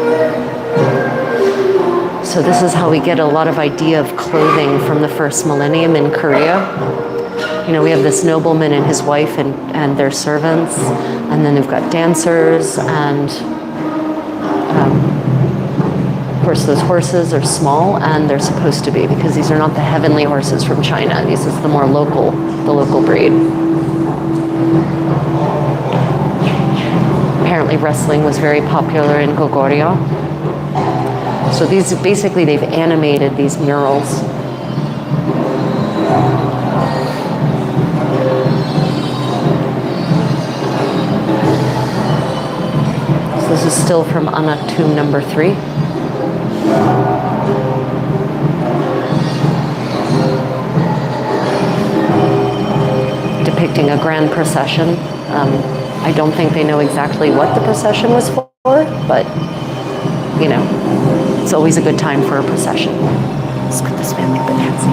So this is how we get a lot of idea of clothing from the first millennium in Korea. You know, we have this nobleman and his wife and their servants, and then we've got dancers, and of course those horses are small, and they're supposed to be, because these are not the heavenly horses from China. This is the more local breed. Apparently wrestling was very popular in Goguryeo. So these, basically they've animated these murals. This is still from Anak tomb number 3. Depicting a grand procession. I don't think they know exactly what the procession was for, but, you know, it's always a good time for a procession. Let's put this family a bit fancy.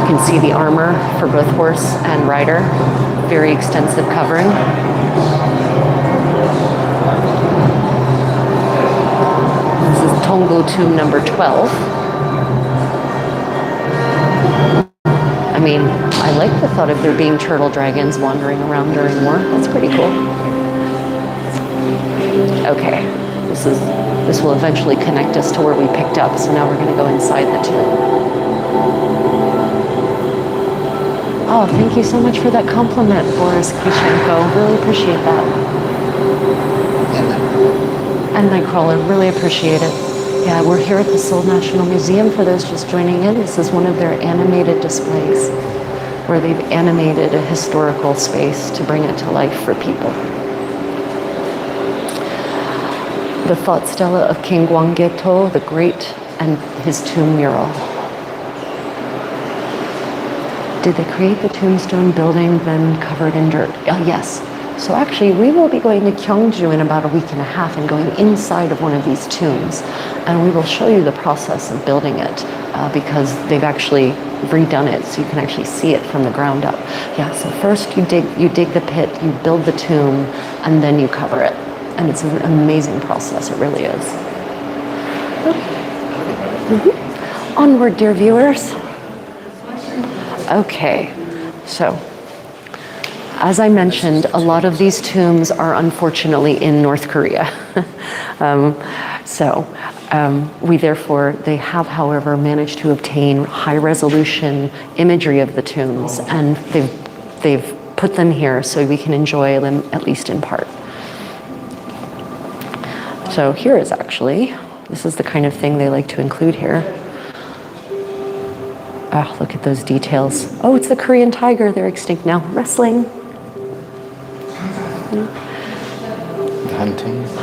You can see the armor for both horse and rider. Very extensive covering. This is Tonggu tomb number 12. I mean, I like the thought of there being turtle dragons wandering around during war. That's pretty cool. Okay, this will eventually connect us to where we picked up. So now we're going to go inside the tomb. Oh, thank you so much for that compliment, Boris Kishenko. Really appreciate that. And Nightcrawler, really appreciate it. Yeah, we're here at the Seoul National Museum. For those just joining in, this is one of their animated displays where they've animated a historical space to bring it to life for people. The thought stela of King Gwanggaeto the Great and his tomb mural. Did they create the tombstone building then covered in dirt? Yes. So actually, we will be going to Gyeongju in about a week and a half and going inside of one of these tombs. And we will show you the process of building it because they've actually redone it so you can actually see it from the ground up. Yeah, so first you dig the pit, you build the tomb, and then you cover it. And it's an amazing process, it really is. Mm-hmm. Onward, dear viewers. Okay, so as I mentioned, a lot of these tombs are unfortunately in North Korea. They have, however, managed to obtain high resolution imagery of the tombs, and they've put them here so we can enjoy them at least in part. So here is actually, this is the kind of thing they like to include here. Oh, look at those details. Oh, it's the Korean tiger. They're extinct now. Wrestling.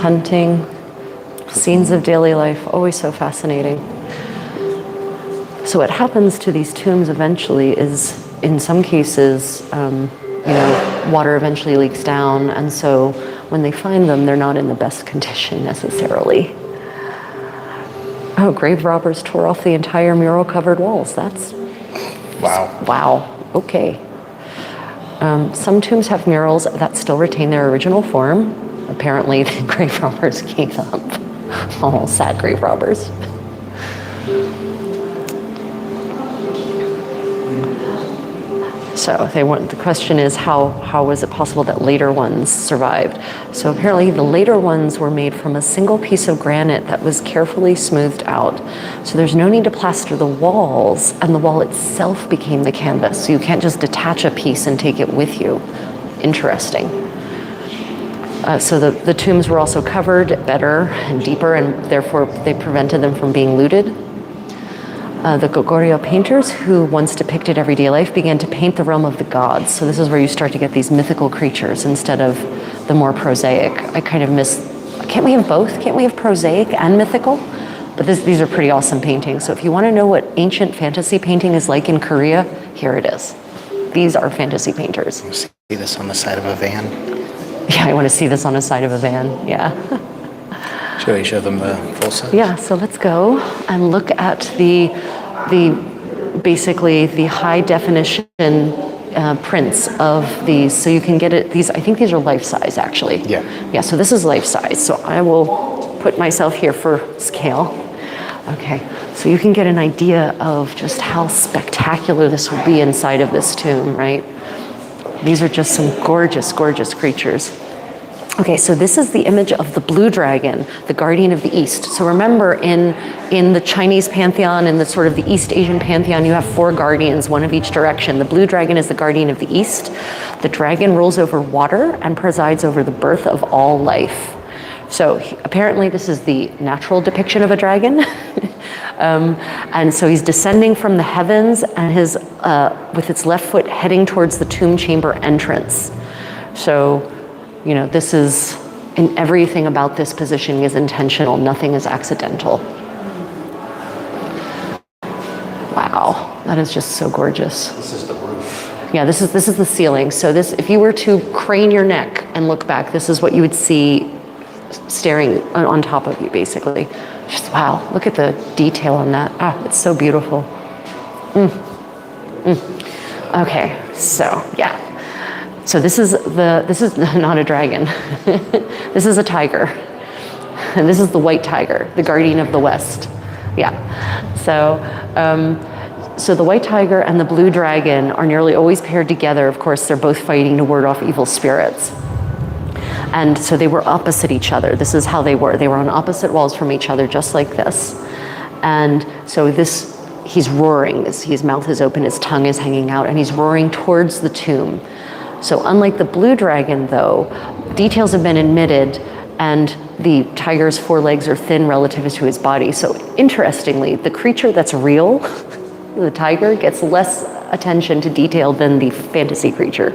Hunting. Scenes of daily life. Always so fascinating. So what happens to these tombs eventually is, in some cases, water eventually leaks down. And so when they find them, they're not in the best condition necessarily. Oh, grave robbers tore off the entire mural-covered walls. That's... Wow. Okay. Some tombs have murals that still retain their original form. Apparently, the grave robbers gave up. Oh, sad grave robbers. So the question is, how was it possible that later ones survived? So apparently the later ones were made from a single piece of granite that was carefully smoothed out. So there's no need to plaster the walls, and the wall itself became the canvas. So you can't just detach a piece and take it with you. Interesting. So the tombs were also covered better and deeper, and therefore they prevented them from being looted. The Goguryeo painters, who once depicted everyday life, began to paint the realm of the gods. So this is where you start to get these mythical creatures instead of the more prosaic. I kind of miss, can't we have both? Can't we have prosaic and mythical? But these are pretty awesome paintings. So if you want to know what ancient fantasy painting is like in Korea, here it is. These are fantasy painters. See this on the side of a van? Yeah, I want to see this on the side of a van, yeah. Shall we show them the full size? Yeah, so let's go and look at basically the high definition prints of these. So you can get it, I think these are life size actually. Yeah. Yeah, so this is life size. So I will put myself here for scale. Okay, so you can get an idea of just how spectacular this will be inside of this tomb, right? These are just some gorgeous, gorgeous creatures. Okay, so this is the image of the blue dragon, the guardian of the East. So remember, in the Chinese pantheon, in the sort of the East Asian pantheon, you have 4 guardians, one of each direction. The blue dragon is the guardian of the East. The dragon rules over water and presides over the birth of all life. So apparently this is the natural depiction of a dragon. And so he's descending from the heavens and with its left foot heading towards the tomb chamber entrance. So, this is, and everything about this positioning is intentional. Nothing is accidental. Wow, that is just so gorgeous. This is the roof. Yeah, this is the ceiling. So if you were to crane your neck and look back, this is what you would see staring on top of you, basically. Just wow, look at the detail on that. Ah, it's so beautiful. Okay, so yeah. So this is not a dragon. This is a tiger. And this is the white tiger, the guardian of the West. Yeah. So the white tiger and the blue dragon are nearly always paired together. Of course, they're both fighting to ward off evil spirits. And so they were opposite each other. This is how they were. They were on opposite walls from each other, just like this. And so this he's roaring. His mouth is open, his tongue is hanging out, and he's roaring towards the tomb. So unlike the blue dragon, though, details have been omitted, and the tiger's forelegs are thin relative to his body. So interestingly, the creature that's real, the tiger, gets less attention to detail than the fantasy creature.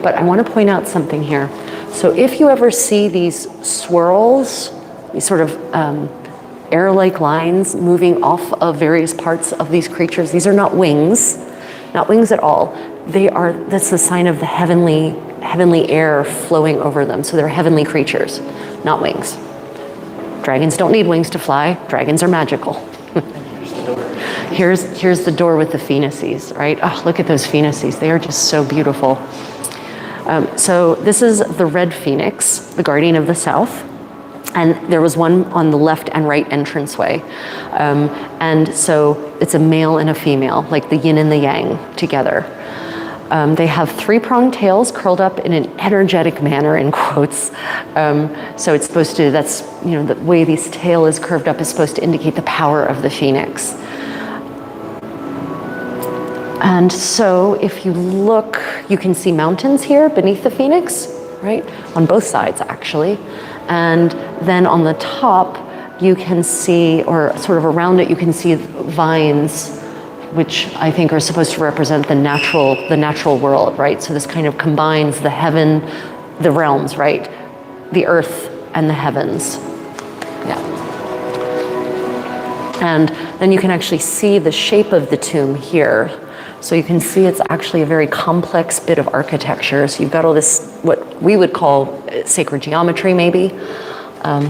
But I want to point out something here. So if you ever see these swirls, these sort of air-like lines moving off of various parts of these creatures, these are not wings at all. That's the sign of the heavenly air flowing over them. So they're heavenly creatures, not wings. Dragons don't need wings to fly. Dragons are magical. Here's the door with the phoenixes, right? Oh, look at those phoenixes. They are just so beautiful. So this is the red phoenix, the guardian of the south. And there was one on the left and right entranceway. And so it's a male and a female, like the yin and the yang together. They have three-pronged tails curled up in an energetic manner, in quotes. So it's supposed to, the way this tail is curved up is supposed to indicate the power of the phoenix. And so if you look, you can see mountains here beneath the phoenix, right? On both sides, actually. And then on the top, you can see, or sort of around it, you can see vines, which I think are supposed to represent the natural world, right? So this kind of combines the heaven, the realms, right? The earth and the heavens. Yeah. And then you can actually see the shape of the tomb here. So you can see it's actually a very complex bit of architecture. So you've got all this, what we would call sacred geometry, maybe,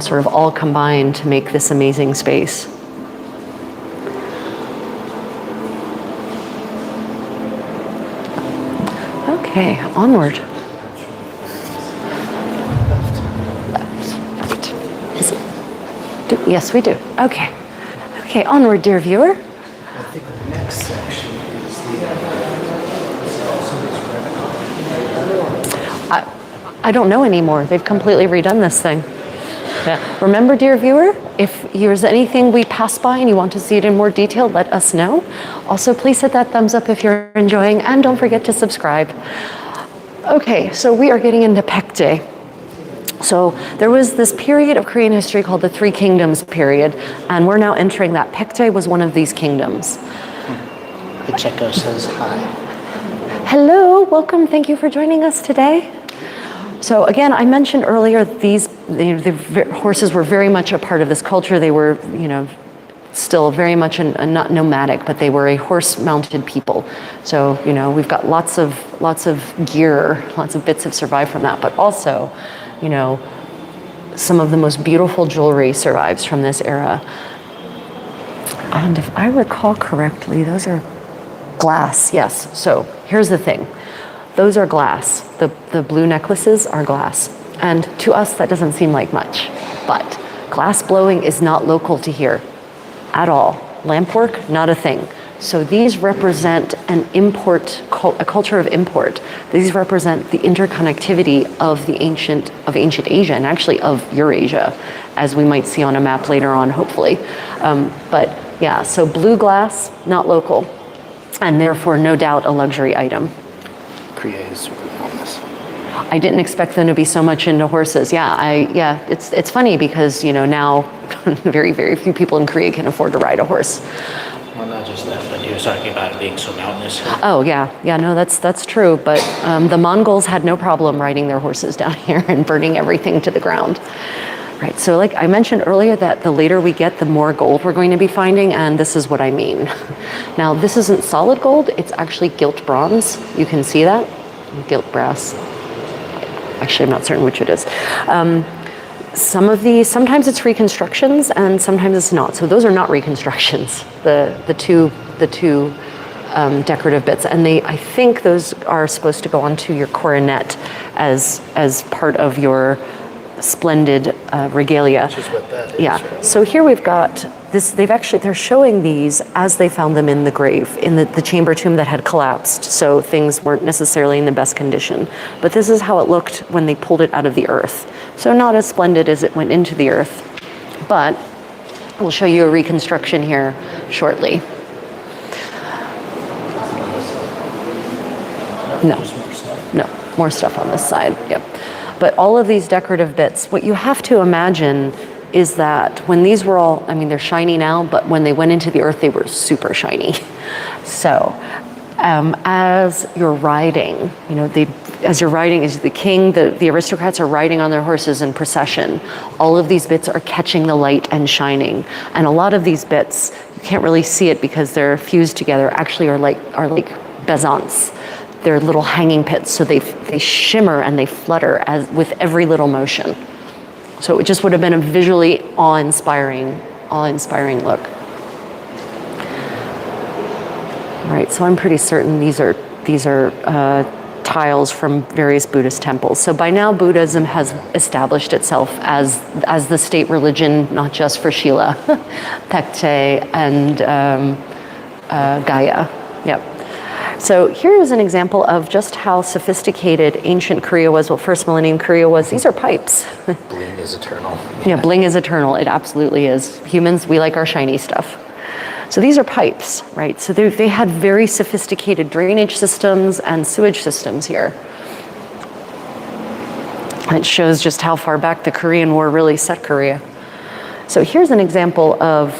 sort of all combined to make this amazing space. Okay, onward. Left, right. Yes, we do. Okay. Okay, onward, dear viewer. I think the next section is I don't know anymore. They've completely redone this thing. Yeah. Remember, dear viewer, if there's anything we pass by and you want to see it in more detail, let us know. Also, please hit that thumbs up if you're enjoying, and don't forget to subscribe. Okay, so we are getting into Paekje. So there was this period of Korean history called the Three Kingdoms period, and we're now entering that. Paekje was one of these kingdoms. the Checo says hi. Hello, welcome. Thank you for joining us today. So again, I mentioned earlier the horses were very much a part of this culture. They were, still very much not nomadic, but they were a horse-mounted people. So we've got lots of gear, lots of bits have survived from that, but also, some of the most beautiful jewelry survives from this era. And if I recall correctly, those are glass. Yes. So here's the thing. Those are glass. The blue necklaces are glass. And to us, that doesn't seem like much. But glass blowing is not local to here at all. Lampwork, not a thing. So these represent an import, a culture of import. These represent the interconnectivity of ancient Asia, and actually of Eurasia, as we might see on a map later on, hopefully. But yeah, so blue glass, not local, and therefore no doubt a luxury item. Korea is enormous. I didn't expect them to be so much into horses. Yeah, it's funny because now very, very few people in Korea can afford to ride a horse. Well, not just that, but he was talking about it being so mountainous. Oh yeah, no, that's true. But the Mongols had no problem riding their horses down here and burning everything to the ground. Right. So like I mentioned earlier, that the later we get, the more gold we're going to be finding, and this is what I mean. Now this isn't solid gold; it's actually gilt bronze. You can see that, gilt brass. Actually, I'm not certain which it is. Some of these, sometimes it's reconstructions and sometimes it's not. So those are not reconstructions, the two decorative bits. And I think those are supposed to go onto your coronet as part of your splendid regalia. Which is what that is. Yeah. Right? So here we've got this, they're showing these as they found them in the grave, in the chamber tomb that had collapsed. So things weren't necessarily in the best condition. But this is how it looked when they pulled it out of the earth. So not as splendid as it went into the earth, but we'll show you a reconstruction here shortly. No. There's more stuff. No, more stuff on this side, yep. But all of these decorative bits, what you have to imagine is that when these were all, I mean, they're shiny now, but when they went into the earth, they were super shiny. So as you're riding, as the king, the aristocrats are riding on their horses in procession. All of these bits are catching the light and shining. And a lot of these bits, you can't really see it because they're fused together, actually are like bezants. They're little hanging pits, so they shimmer and they flutter with every little motion. So it just would have been a visually awe-inspiring look. Right, so I'm pretty certain these are tiles from various Buddhist temples. So by now, Buddhism has established itself as the state religion, not just for Silla, Paekche, and Gaya. Yep. So here is an example of just how sophisticated ancient Goryeo was, well, first millennium Goryeo was. These are pipes. Bling is eternal. Yeah, bling is eternal. It absolutely is. Humans, we like our shiny stuff. So these are pipes, right? So they had very sophisticated drainage systems and sewage systems here. It shows just how far back the Korean War really set Korea. So here's an example of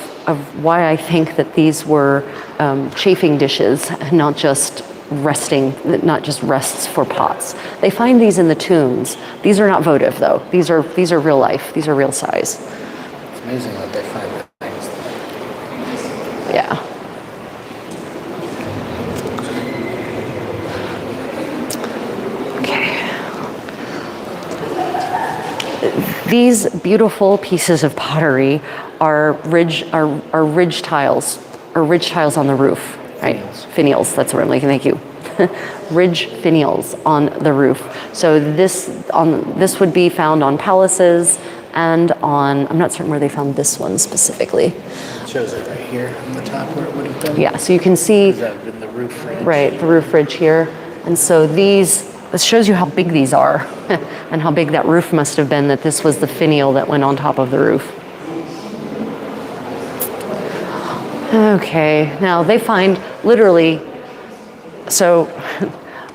why I think that these were chafing dishes, not just rests for pots. They find these in the tombs. These are not votive though. These are real life. These are real size. It's amazing that they find the things. Yeah. Okay. These beautiful pieces of pottery are ridge tiles on the roof, right? Finials, that's what I'm looking. Thank you. Ridge finials on the roof. So this would be found on palaces and on, I'm not certain where they found this one specifically. It shows it right here on the top where it would have been. Yeah, so you can see, That would have been the roof ridge. right, the roof ridge here. And so this shows you how big these are and how big that roof must have been, that this was the finial that went on top of the roof. Okay, now they find literally, so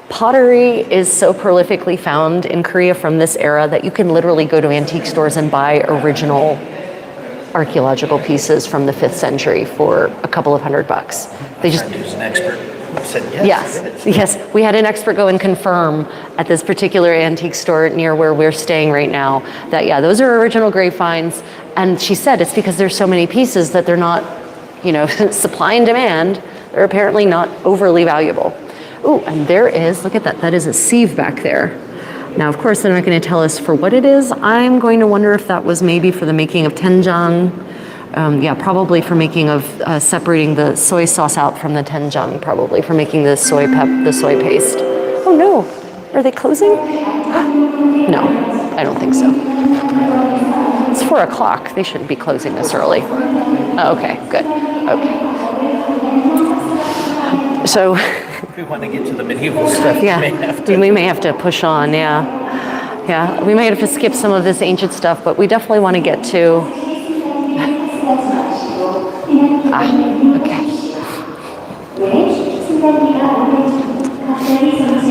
pottery is so prolifically found in Korea from this era that you can literally go to antique stores and buy original archaeological pieces from the 5th century for a couple of $100. They just, Who's an expert said yes. yes, we had an expert go and confirm at this particular antique store near where we're staying right now that, yeah, those are original grave finds. And she said it's because there's so many pieces that they're not, supply and demand, they're apparently not overly valuable. Oh, and there is, look at that, that is a sieve back there. Now, of course, they're not going to tell us for what it is. I'm going to wonder if that was maybe for the making of doenjang. Yeah, probably for making of, separating the soy sauce out from the doenjang, probably for making the soy paste. Oh no, are they closing? No, I don't think so. It's 4 o'clock, they shouldn't be closing this early. Oh, okay, good, okay. So, If we want to get to the medieval stuff, yeah, we may have to. we may have to push on, yeah. Yeah, we might have to skip some of this ancient stuff, but we definitely want to get to, okay.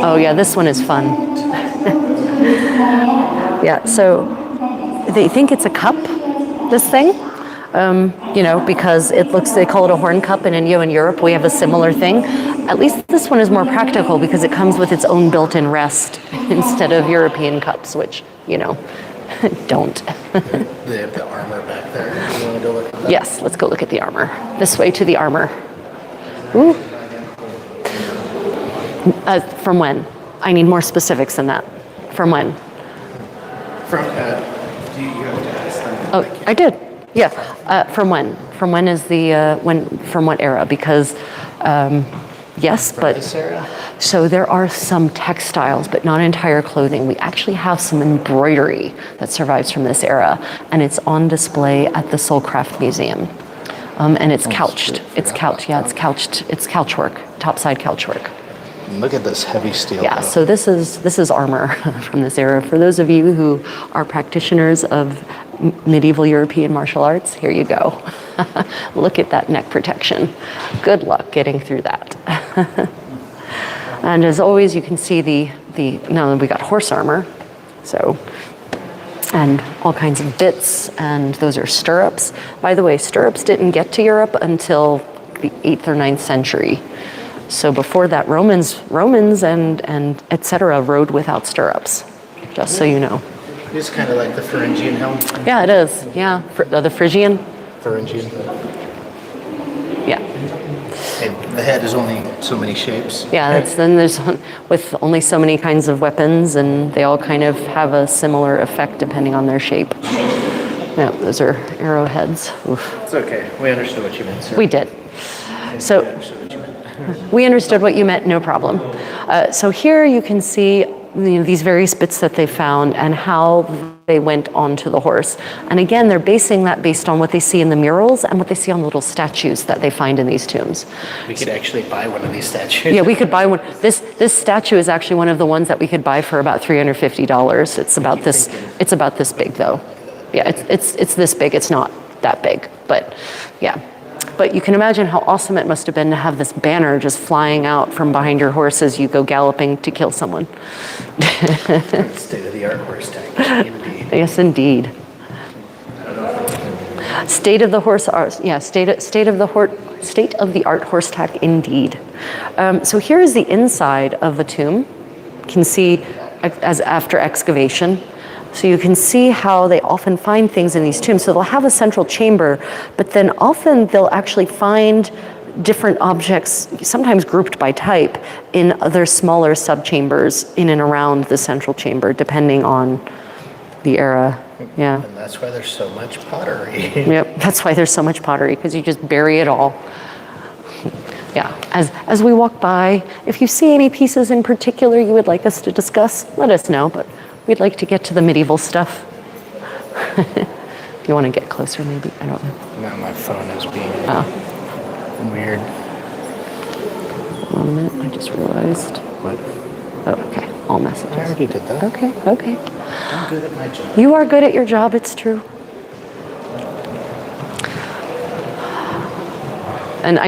Oh yeah, this one is fun. Yeah, so they think it's a cup, this thing. Because they call it a horn cup, and in Europe we have a similar thing. At least this one is more practical because it comes with its own built-in rest instead of European cups, which, don't. They have the armor back there. You want to go look at that? Yes, let's go look at the armor. This way to the armor. Ooh. From when? I need more specifics than that. From when? From, you have to ask them. Oh, I did. Yeah. From when? From when is the from what era? Because yes, but This era? so there are some textiles, but not entire clothing. We actually have some embroidery that survives from this era, and it's on display at the Seoul Craft Museum. And it's couched. It's couched. Yeah, it's couched. It's couch work, topside couch work. Look at this heavy steel. Yeah, so this is armor from this era. For those of you who are practitioners of medieval European martial arts, here you go. Look at that neck protection. Good luck getting through that. And as always, you can see no, we got horse armor. So, and all kinds of bits, and those are stirrups. By the way, stirrups didn't get to Europe until the 8th or 9th century. So before that, Romans and etc. rode without stirrups, just so you know. It's kind of like the Pharyngean helm. Yeah, it is. Yeah, the Phrygian. Pharyngean. Yeah. And the head is only so many shapes. Yeah, then there's with only so many kinds of weapons, and they all kind of have a similar effect depending on their shape. Yeah, those are arrowheads. Oof. It's okay. We understood what you meant, sir. We did. So we understood what you meant, no problem. So here you can see these various bits that they found and how they went onto the horse. And again, they're basing that based on what they see in the murals and what they see on the little statues that they find in these tombs. We could actually buy one of these statues. Yeah, we could buy one. This statue is actually one of the ones that we could buy for about $350. It's about this. It's about this big, though. Yeah, it's this big. It's not that big, but yeah. But you can imagine how awesome it must have been to have this banner just flying out from behind your horse as you go galloping to kill someone. State-of-the-art horse tech, indeed. Yes, indeed. State of the art horse tack, indeed. So here is the inside of the tomb. You can see as after excavation. So you can see how they often find things in these tombs. So they'll have a central chamber, but then often they'll actually find different objects, sometimes grouped by type, in other smaller subchambers in and around the central chamber, depending on the era. Yeah. And that's why there's so much pottery. Yep, that's why there's so much pottery, because you just bury it all. Yeah, as we walk by, if you see any pieces in particular you would like us to discuss, let us know, but we'd like to get to the medieval stuff. You want to get closer, maybe? I don't know. Now my phone is being weird. Hold on a minute, I just realized. What? Oh, okay, all messages. I already did that. Okay. I'm good at my job. You are good at your job, it's true. And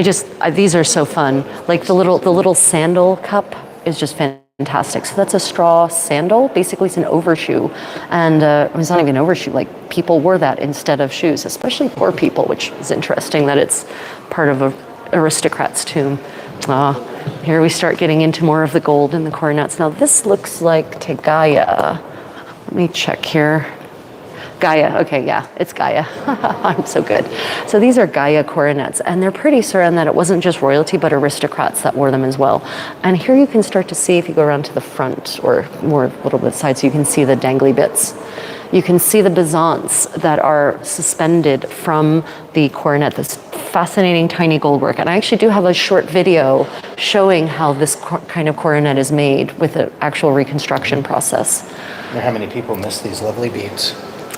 these are so fun. Like the little sandal cup is just fantastic. So that's a straw sandal. Basically, it's an overshoe. And it's not even an overshoe. Like, people wore that instead of shoes, especially poor people, which is interesting that it's part of an aristocrat's tomb. Here we start getting into more of the gold and the coronets. Now, this looks like to Gaya. Let me check here. Gaya, okay, yeah, it's Gaya. I'm so good. So these are Gaya coronets, and they're pretty certain that it wasn't just royalty, but aristocrats that wore them as well. And here you can start to see, if you go around to the front, or more a little bit side, so you can see the dangly bits. You can see the bezants that are suspended from the coronet, this fascinating tiny gold work. And I actually do have a short video showing how this kind of coronet is made with the actual reconstruction process. I wonder how many people miss these lovely beads.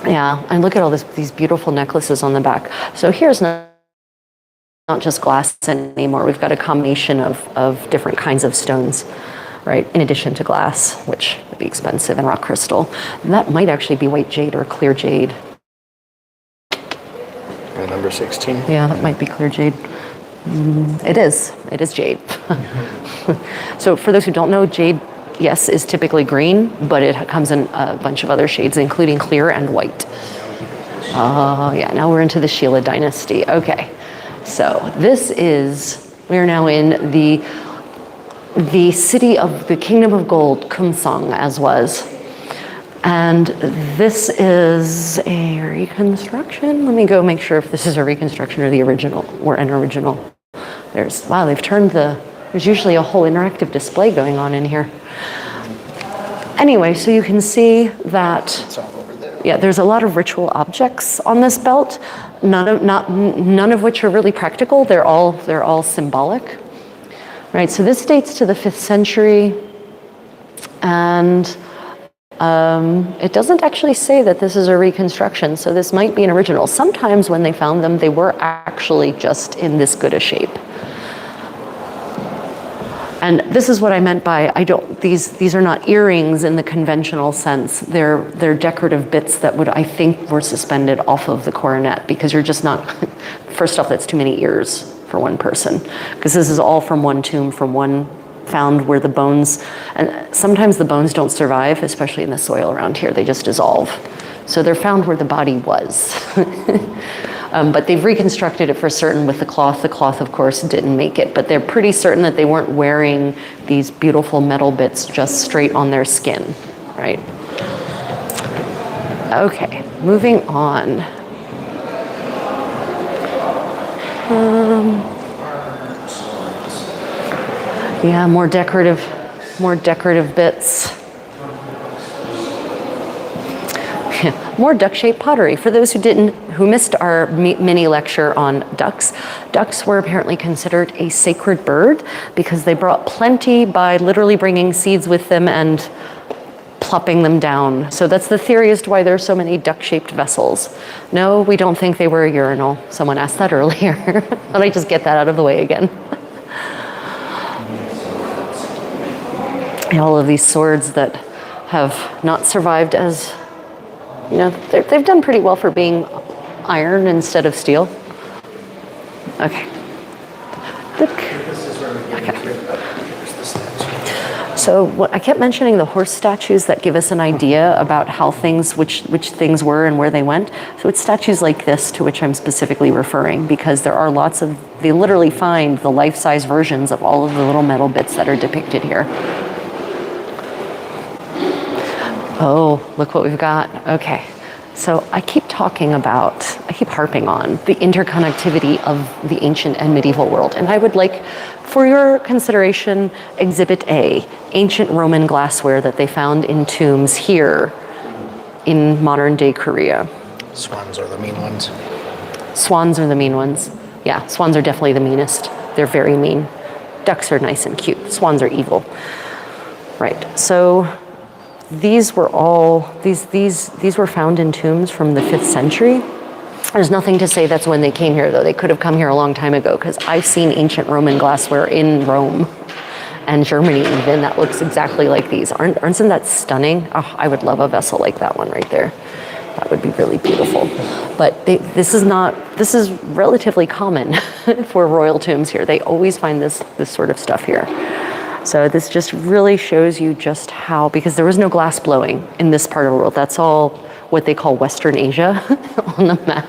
Yeah, and look at all these beautiful necklaces on the back. So here's not just glass anymore. We've got a combination of different kinds of stones, right? In addition to glass, which would be expensive, and rock crystal. And that might actually be white jade or clear jade. Number 16. Yeah, that might be clear jade. It is jade. So for those who don't know, jade, yes, is typically green, but it comes in a bunch of other shades, including clear and white. Yeah, now we're into the Silla dynasty. Okay, so we are now in the city of the Kingdom of Gold, Kumsang, as was. And this is a reconstruction. Let me go make sure if this is a reconstruction or the original, or an original. Wow, they've turned there's usually a whole interactive display going on in here. Anyway, so you can see that, It's all over there. yeah, there's a lot of ritual objects on this belt, none of which are really practical. They're all symbolic, right? So this dates to the 5th century, and it doesn't actually say that this is a reconstruction, so this might be an original. Sometimes when they found them, they were actually just in this good a shape. And this is what I meant by these are not earrings in the conventional sense. They're decorative bits that I think were suspended off of the coronet, because you're just not, first off, that's too many ears for one person, because this is all from one tomb, from one found where the bones, and sometimes the bones don't survive, especially in the soil around here, they just dissolve. So they're found where the body was. But they've reconstructed it for certain with the cloth. The cloth, of course, didn't make it, but they're pretty certain that they weren't wearing these beautiful metal bits just straight on their skin, right? Okay, moving on. Yeah, more decorative bits. More duck-shaped pottery. For those who missed our mini lecture on ducks, ducks were apparently considered a sacred bird because they brought plenty by literally bringing seeds with them and plopping them down. So that's the theory as to why there are so many duck-shaped vessels. No, we don't think they were a urinal. Someone asked that earlier. Let me just get that out of the way again. And all of these swords that have not survived as, you know, they've done pretty well for being iron instead of steel. Okay. So I kept mentioning the horse statues that give us an idea about how things, which things were and where they went. So it's statues like this to which I'm specifically referring, because there are lots of, they literally find the life-size versions of all of the little metal bits that are depicted here. Oh, look what we've got. Okay. So I keep harping on the interconnectivity of the ancient and medieval world. And I would like, for your consideration, Exhibit A, ancient Roman glassware that they found in tombs here in modern day Korea. Swans are the mean ones. Swans are the mean ones. Yeah, swans are definitely the meanest. They're very mean. Ducks are nice and cute. Swans are evil. Right, so these were found in tombs from the 5th century. There's nothing to say that's when they came here, though. They could have come here a long time ago, because I've seen ancient Roman glassware in Rome and Germany even that looks exactly like these. Aren't that stunning? Oh, I would love a vessel like that one right there. That would be really beautiful. But this is relatively common for royal tombs here. They always find this sort of stuff here. So this just really shows you just how, because there was no glass blowing in this part of the world. That's all what they call Western Asia on the map,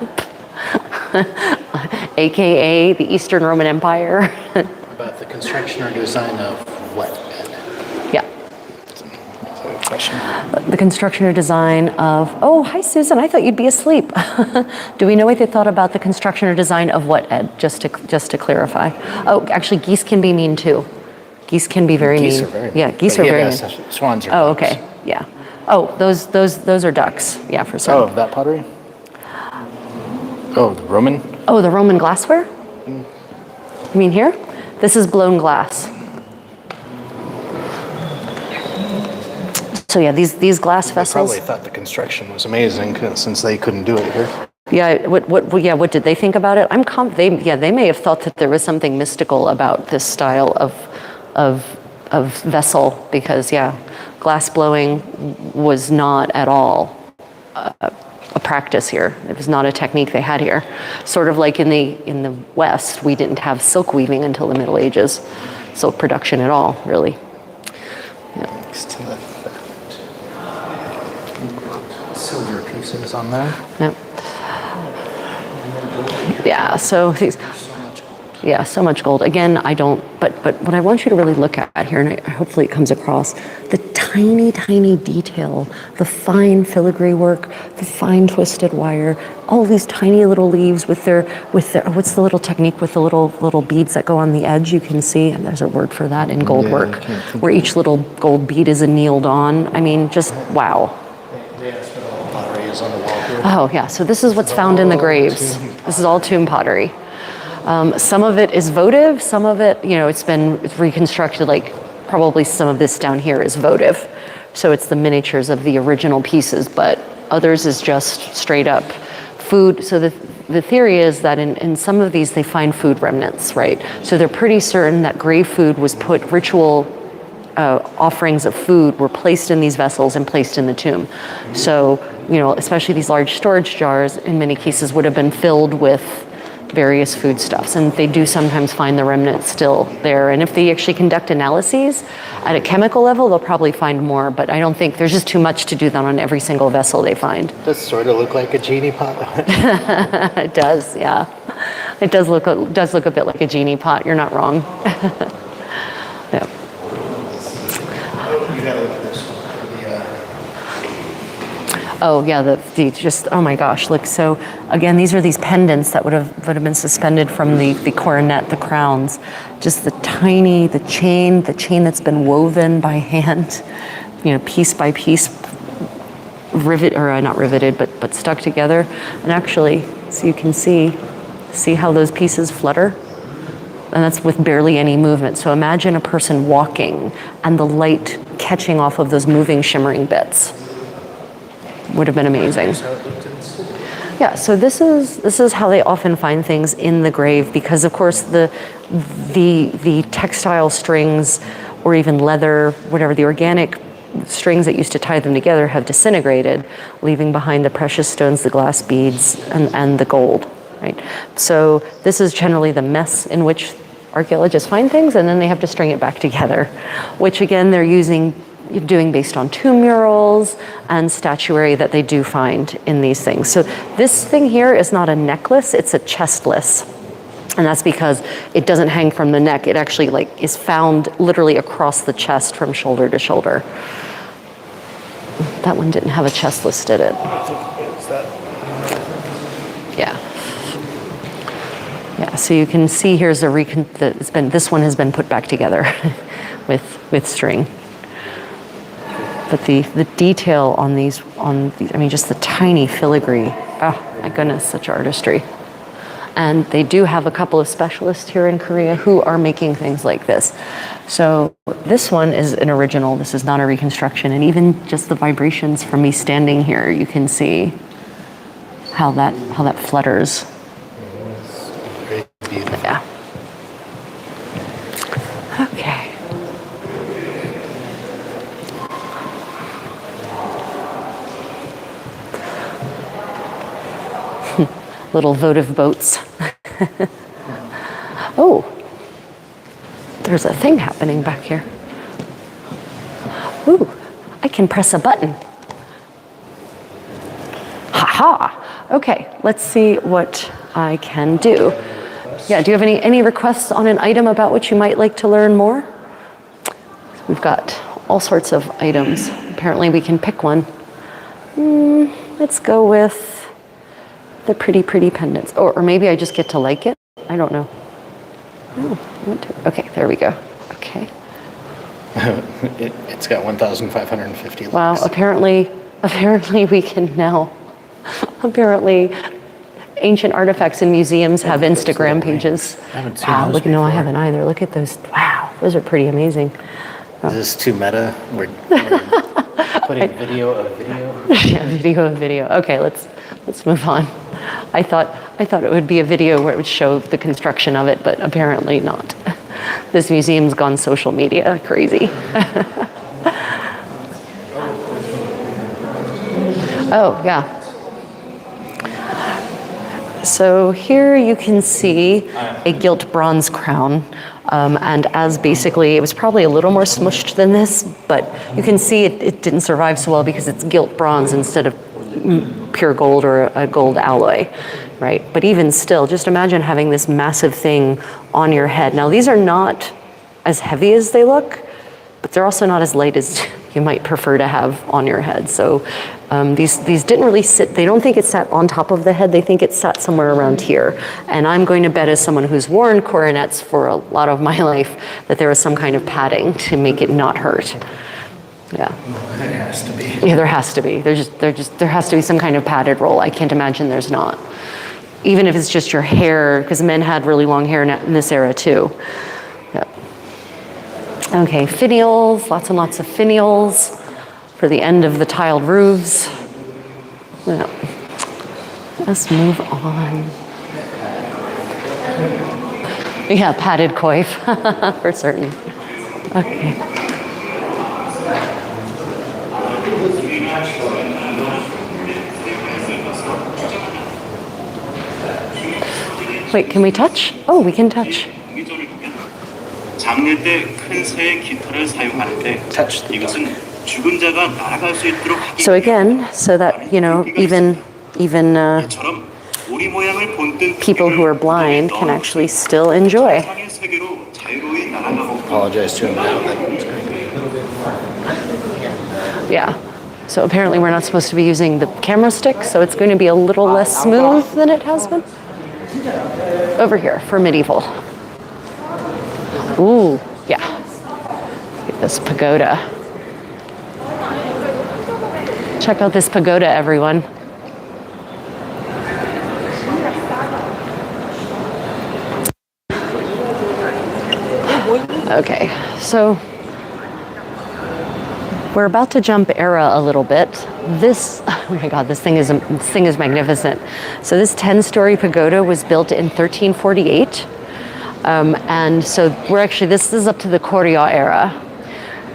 AKA the Eastern Roman Empire. About the construction or design of what? Yeah. Question. The construction or design of, oh, hi Susan, I thought you'd be asleep. Do we know what they thought about the construction or design of what, Ed? Just to clarify. Oh, actually geese can be mean too. Geese can be very Geese mean. Are very yeah, mean. geese But are very yes, mean. Swans are Oh, ducks. okay, yeah. Oh, those are ducks. Yeah, for certain. Oh, that pottery? Oh, the Roman? Oh, the Roman glassware? You mean here? This is blown glass. So yeah, these glass They vessels. probably thought the construction was amazing since they couldn't do it here. Yeah, what did they think about it? They may have thought that there was something mystical about this style of vessel, because glass blowing was not at all a practice here. It was not a technique they had here. Sort of like in the West, we didn't have silk weaving until the Middle Ages, silk production at all, really. Next to the silver pieces on there. Yep. Yeah, so these, so much gold. Again, but what I want you to really look at here, and hopefully it comes across, the tiny, tiny detail, the fine filigree work, the fine twisted wire, all these tiny little leaves with their, what's the little technique with the little beads that go on the edge, you can see, and there's a word for that in gold work, where each little gold bead is annealed on. I mean, just wow. Pottery is on the wall here. Oh yeah, so this is what's found in the graves. This is all tomb pottery. Some of it is votive, some of it, it's reconstructed, like probably some of this down here is votive. So it's the miniatures of the original pieces, but others is just straight up food. So the theory is that in some of these they find food remnants, right? So they're pretty certain that grave food was put, ritual offerings of food were placed in these vessels and placed in the tomb. So, especially these large storage jars in many cases would have been filled with various foodstuffs, and they do sometimes find the remnants still there. And if they actually conduct analyses at a chemical level, they'll probably find more, but I don't think there's just too much to do that on every single vessel they find. It does sort of look like a genie pot. It does, yeah. It does look a bit like a genie pot. You're not wrong. Yeah. You gotta look at this. Oh yeah, the just, oh my gosh, look. So again, these are these pendants that would have been suspended from the coronet, the crowns. Just the chain that's been woven by hand, piece by piece, not riveted, but stuck together. And actually, so you can see how those pieces flutter? And that's with barely any movement. So imagine a person walking and the light catching off of those moving, shimmering bits. Would have been amazing. Yeah, so this is how they often find things in the grave, because of course the textile strings or even leather, whatever, the organic strings that used to tie them together have disintegrated, leaving behind the precious stones, the glass beads, and the gold, right? So this is generally the mess in which archaeologists find things, and then they have to string it back together, which again they're doing based on tomb murals and statuary that they do find in these things. So this thing here is not a necklace, it's a chestless. And that's because it doesn't hang from the neck. It actually is found literally across the chest from shoulder to shoulder. That one didn't have a chestless, did it? Yeah. Yeah, so you can see here's this one has been put back together with string. But the detail on these, I mean, just the tiny filigree. Oh my goodness, such artistry. And they do have a couple of specialists here in Korea who are making things like this. So this one is an original. This is not a reconstruction. And even just the vibrations from me standing here, you can see how that flutters. Yeah. Okay. Little votive boats. Oh, there's a thing happening back here. Ooh, I can press a button. Ha-ha. Okay, let's see what I can do. Yeah, do you have any requests on an item about which you might like to learn more? We've got all sorts of items. Apparently we can pick one. Let's go with the pretty pendants. Or maybe I just get to like it. I don't know. Okay, there we go. Okay. It's got 1,550 likes. Wow, apparently we can now. Apparently ancient artifacts in museums have Instagram pages. I haven't seen Wow, those look, no, I before. haven't either. Look at those. Wow, those are pretty amazing. Is this too meta? We're putting video of video. Yeah, video of video. Okay, let's move on. I thought it would be a video where it would show the construction of it, but apparently not. This museum's gone social media crazy. Oh, yeah. So here you can see a gilt bronze crown. And as basically, it was probably a little more smushed than this, but you can see it didn't survive so well because it's gilt bronze instead of pure gold or a gold alloy, right? But even still, just imagine having this massive thing on your head. Now, these are not as heavy as they look, but they're also not as light as you might prefer to have on your head. So these didn't really sit, they don't think it sat on top of the head, they think it sat somewhere around here. And I'm going to bet, as someone who's worn coronets for a lot of my life, that there was some kind of padding to make it not hurt. Yeah. There has to be. Yeah, there has to be. There has to be some kind of padded roll. I can't imagine there's not. Even if it's just your hair, because men had really long hair in this era too. Yeah. Okay, finials, lots and lots of finials for the end of the tiled roofs. Yeah. Let's move on. Yeah, padded coif, for certain. Okay. Wait, can we touch? Oh, we can touch. 장례 때 큰 새의 깃털을 사용하는데 이것은 죽은 자가 날아갈 수 있도록 하기 So again, so that, you know, even 처럼 우리 모양을 본뜬 people who are blind can actually still enjoy. 상의 세계로 자유로이 날아가고 Apologize to him now. Yeah. So apparently we're not supposed to be using the camera stick, so it's going to be a little less smooth than it has been. Over here for medieval. Ooh, yeah. Look at this pagoda. Check out this pagoda, everyone. Okay, so we're about to jump era a little bit. This, oh my God, this thing is magnificent. So this 10-story pagoda was built in 1348. And so this is up to the Goryeo era.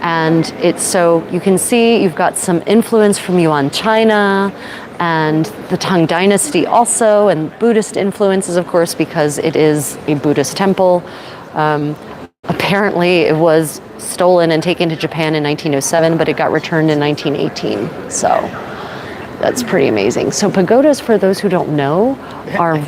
And it's, so you can see you've got some influence from Yuan China and the Tang dynasty also, and Buddhist influences, of course, because it is a Buddhist temple. Apparently it was stolen and taken to Japan in 1907, but it got returned in 1918. So that's pretty amazing. So pagodas, for those who don't know, are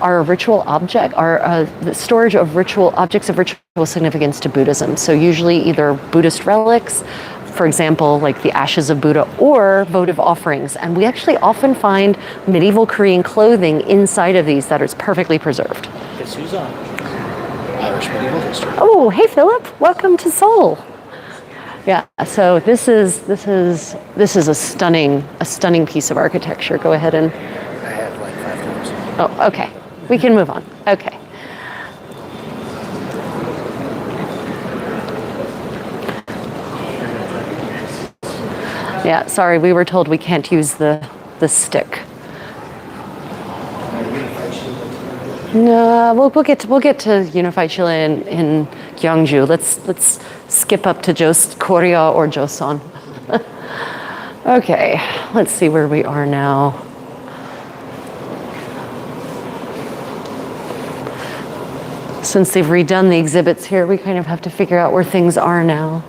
are a ritual object, are the storage of objects of ritual significance to Buddhism. So usually either Buddhist relics, for example, like the ashes of Buddha, or votive offerings. And we actually often find medieval Korean clothing inside of these that is perfectly preserved. Guess who's on? Irish medieval history. Oh, hey Philip, welcome to Seoul. Yeah, so this is a stunning piece of architecture. Go ahead and. I have like 5 times. Oh, okay. We can move on. Okay. Yeah, sorry, we were told we can't use the stick. No, we'll get to Unified Chile in Gyeongju. Let's skip up to Goryeo or Joseon. Okay, let's see where we are now. Since they've redone the exhibits here, we kind of have to figure out where things are now.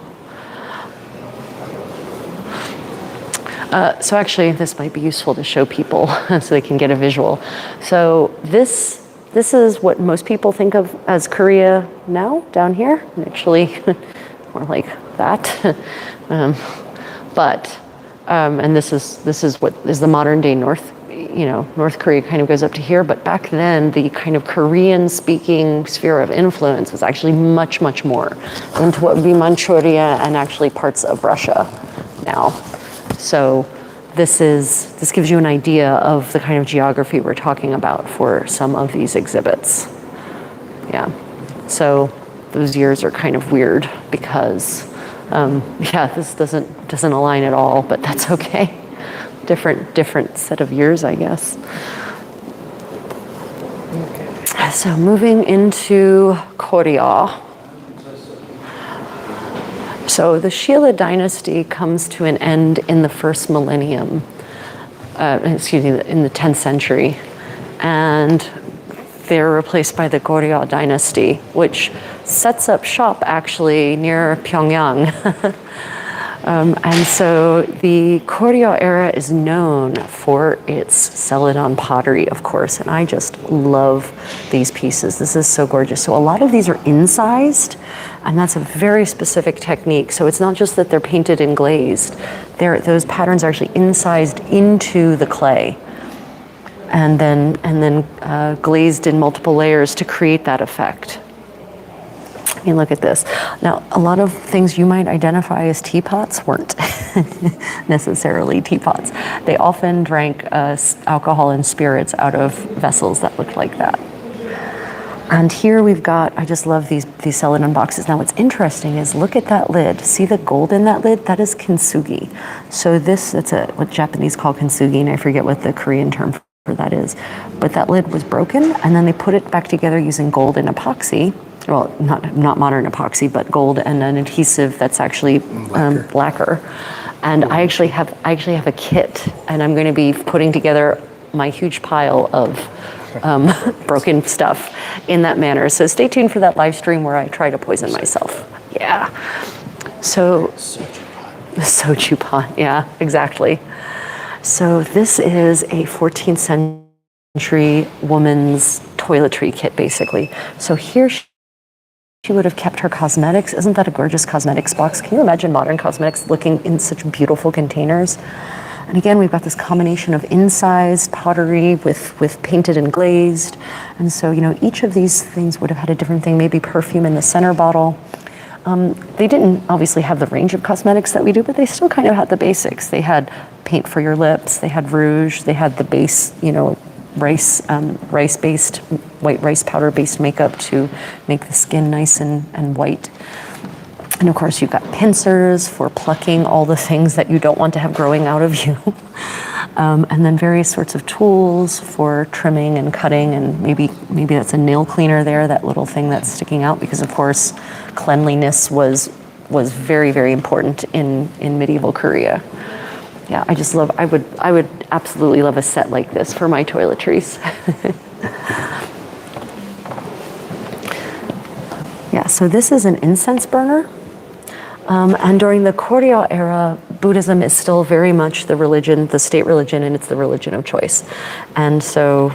So actually, this might be useful to show people so they can get a visual. So this is what most people think of as Korea now, down here. Actually, more like that. And this is what is the modern day North Korea kind of goes up to here. But back then, the kind of Korean-speaking sphere of influence was actually much, much more into what would be Manchuria and actually parts of Russia now. So this gives you an idea of the kind of geography we're talking about for some of these exhibits. Yeah. So those years are kind of weird because, this doesn't align at all, but that's okay. Different set of years, I guess. Okay. So moving into Goryeo. So the Silla dynasty comes to an end in the first millennium, in the 10th century. And they're replaced by the Goryeo dynasty, which sets up shop actually near Pyongyang. And so the Goryeo era is known for its celadon pottery, of course, and I just love these pieces. This is so gorgeous. So a lot of these are incised, and that's a very specific technique. So it's not just that they're painted and glazed. Those patterns are actually incised into the clay and then glazed in multiple layers to create that effect. I mean, look at this. Now, a lot of things you might identify as teapots weren't necessarily teapots. They often drank alcohol and spirits out of vessels that looked like that. And here we've got, I just love these celadon boxes. Now, what's interesting is look at that lid. See the gold in that lid? That is kintsugi. So it's what Japanese call kintsugi, and I forget what the Korean term for that is. But that lid was broken, and then they put it back together using gold and epoxy. Well, not modern epoxy, but gold and an adhesive that's actually lacquer. And I actually have a kit, and I'm going to be putting together my huge pile of broken stuff in that manner. So stay tuned for that live stream where I try to poison myself. Yeah. So, the soju pot, yeah, exactly. So this is a 14th century woman's toiletry kit, basically. So here she would have kept her cosmetics. Isn't that a gorgeous cosmetics box? Can you imagine modern cosmetics looking in such beautiful containers? And again, we've got this combination of incised pottery with painted and glazed. And so, each of these things would have had a different thing, maybe perfume in the center bottle. They didn't obviously have the range of cosmetics that we do, but they still kind of had the basics. They had paint for your lips, they had rouge, they had the base, rice-based, white rice powder-based makeup to make the skin nice and white. And of course, you've got pincers for plucking all the things that you don't want to have growing out of you. And then various sorts of tools for trimming and cutting, and maybe that's a nail cleaner there, that little thing that's sticking out, because of course, cleanliness was very, very important in medieval Korea. Yeah, I would absolutely love a set like this for my toiletries. Yeah, so this is an incense burner. And during the Goryeo era, Buddhism is still very much the religion, the state religion, and it's the religion of choice. And so,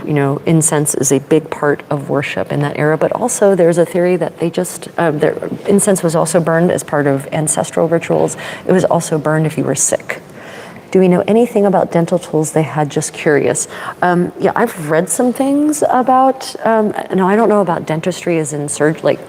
incense is a big part of worship in that era. But also, there's a theory that incense was also burned as part of ancestral rituals. It was also burned if you were sick. Do we know anything about dental tools they had? Just curious. Yeah, I've read some things about, no, I don't know about dentistry as in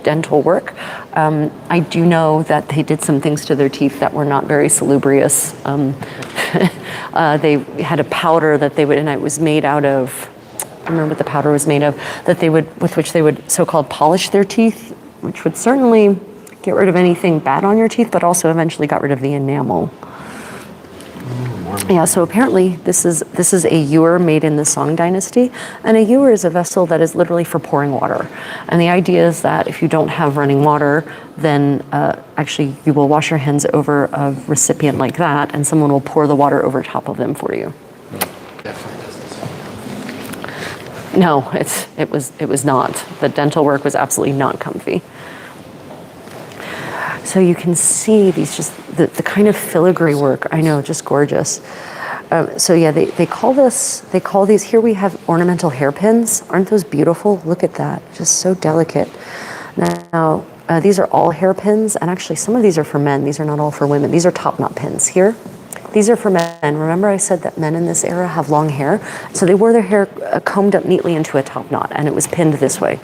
dental work. I do know that they did some things to their teeth that were not very salubrious. They had a powder that they would, and it was made out of, I don't remember what the powder was made of, with which they would so-called polish their teeth, which would certainly get rid of anything bad on your teeth, but also eventually got rid of the enamel. Yeah, so apparently this is a ewer made in the Song dynasty, and a ewer is a vessel that is literally for pouring water. And the idea is that if you don't have running water, then actually you will wash your hands over a recipient like that, and someone will pour the water over top of them for you. Definitely doesn't sound. No, it was not. The dental work was absolutely not comfy. So you can see these the kind of filigree work. I know, just gorgeous. So yeah, they call these, here we have ornamental hairpins. Aren't those beautiful? Look at that, just so delicate. Now, these are all hairpins, and actually some of these are for men. These are not all for women. These are top knot pins here. These are for men. Remember I said that men in this era have long hair? So they wore their hair combed up neatly into a top knot, and it was pinned this way.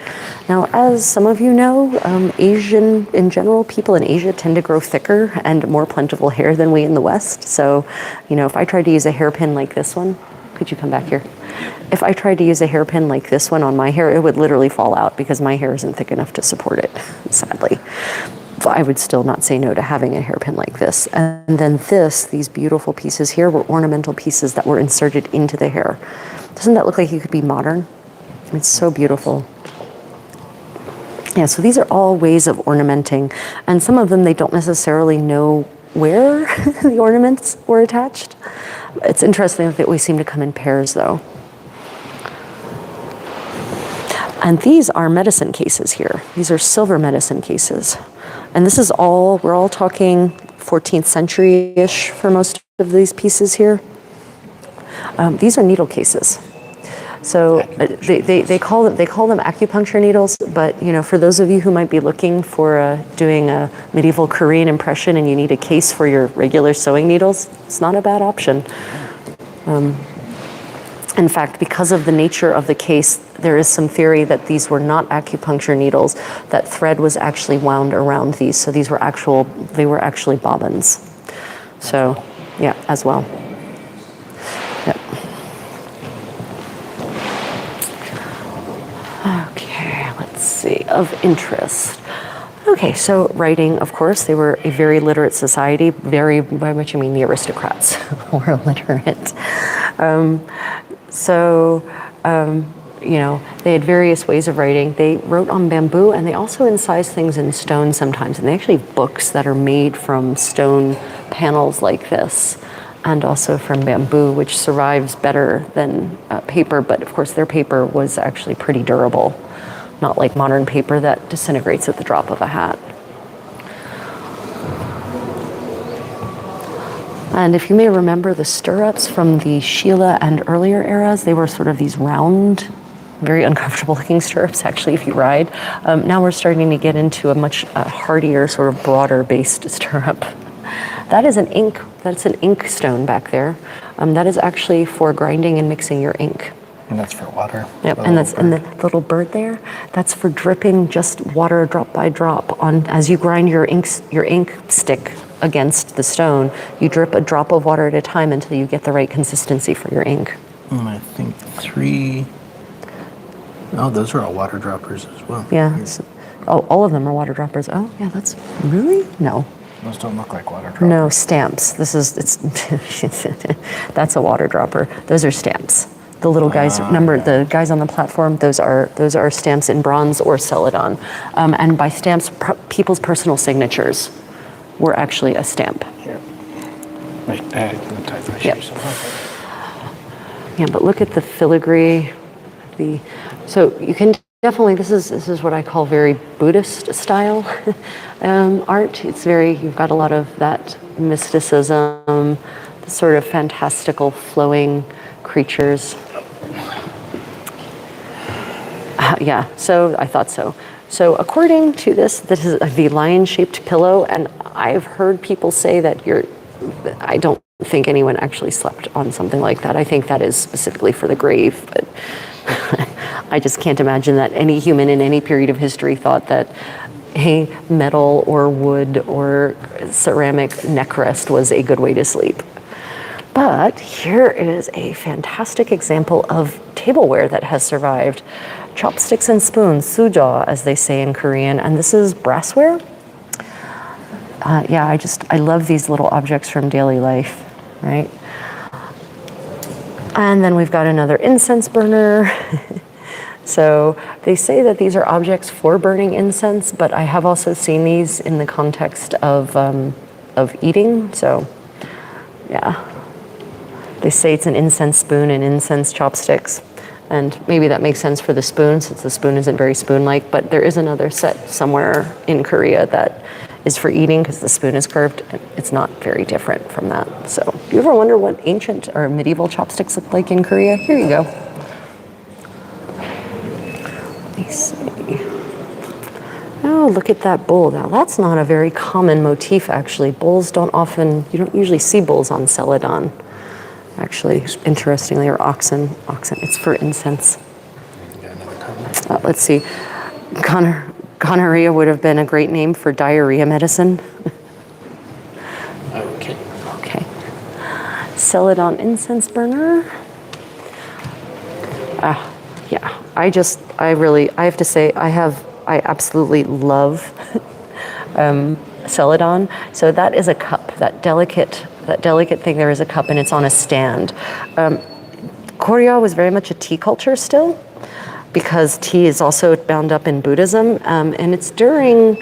Now, as some of you know, Asian, in general, people in Asia tend to grow thicker and more plentiful hair than we in the West. So, if I tried to use a hairpin like this one, could you come back here? If I tried to use a hairpin like this one on my hair, it would literally fall out because my hair isn't thick enough to support it, sadly. I would still not say no to having a hairpin like this. And then these beautiful pieces here were ornamental pieces that were inserted into the hair. Doesn't that look like it could be modern? It's so beautiful. Yeah, so these are all ways of ornamenting. And some of them, they don't necessarily know where the ornaments were attached. It's interesting that they always seem to come in pairs, though. And these are medicine cases here. These are silver medicine cases. And this is we're all talking 14th century-ish for most of these pieces here. These are needle cases. So they call them acupuncture needles, but for those of you who might be looking for doing a medieval Korean impression and you need a case for your regular sewing needles, it's not a bad option. In fact, because of the nature of the case, there is some theory that these were not acupuncture needles, that thread was actually wound around these. So they were actually bobbins. So, yeah, as well. Yep. Okay, let's see, of interest. Okay, so writing, of course, they were a very literate society, by which I mean the aristocrats were literate. They had various ways of writing. They wrote on bamboo, and they also incised things in stone sometimes. And they actually have books that are made from stone panels like this. and also from bamboo, which survives better than paper, but of course their paper was actually pretty durable, not like modern paper that disintegrates at the drop of a hat. And if you may remember the stirrups from the Sheila and earlier eras, they were sort of these round, very uncomfortable looking stirrups actually if you ride. Now we're starting to get into a much hardier, sort of broader based stirrup. That's an ink stone back there. That is actually for grinding and mixing your ink. And that's for water. Yep, and the little bird there, that's for dripping just water drop by drop on as you grind your ink stick against the stone. You drip a drop of water at a time until you get the right consistency for your ink. And I think 3. Oh, those are all water droppers as well. Yeah. Oh, all of them are water droppers. Oh, yeah, that's really? No. Those don't look like water droppers. No, stamps. That's a water dropper. Those are stamps. The little guys, remember the guys on the platform, those are stamps in bronze or celadon. And by stamps, people's personal signatures were actually a stamp. Here. Wait, I can type my Yep. shoes. Yeah, but look at the filigree. So you can definitely, this is what I call very Buddhist style art. It's you've got a lot of that mysticism, the sort of fantastical flowing creatures. Yeah, so I thought so. So according to this is the lion-shaped pillow, and I've heard people say that I don't think anyone actually slept on something like that. I think that is specifically for the grave, but I just can't imagine that any human in any period of history thought that a metal or wood or ceramic neck rest was a good way to sleep. But here is a fantastic example of tableware that has survived. Chopsticks and spoons, suja, as they say in Korean, and this is brassware. Yeah, I love these little objects from daily life, right? And then we've got another incense burner. So they say that these are objects for burning incense, but I have also seen these in the context of eating. So, yeah. They say it's an incense spoon and incense chopsticks. And maybe that makes sense for the spoon, since the spoon isn't very spoon-like, but there is another set somewhere in Korea that is for eating because the spoon is curved. It's not very different from that. So, do you ever wonder what ancient or medieval chopsticks look like in Korea? Here you go. Let me see. Oh, look at that bowl. Now, that's not a very common motif, actually. Bowls you don't usually see bowls on celadon. Actually, interestingly, or oxen. It's for incense. Let's see. Gonorrhea would have been a great name for diarrhea medicine. Okay. Okay. Celadon incense burner. Yeah. I have to say, I absolutely love celadon. So that is a cup, that delicate thing there is a cup, and it's on a stand. Goryeo was very much a tea culture still, because tea is also bound up in Buddhism, and it's during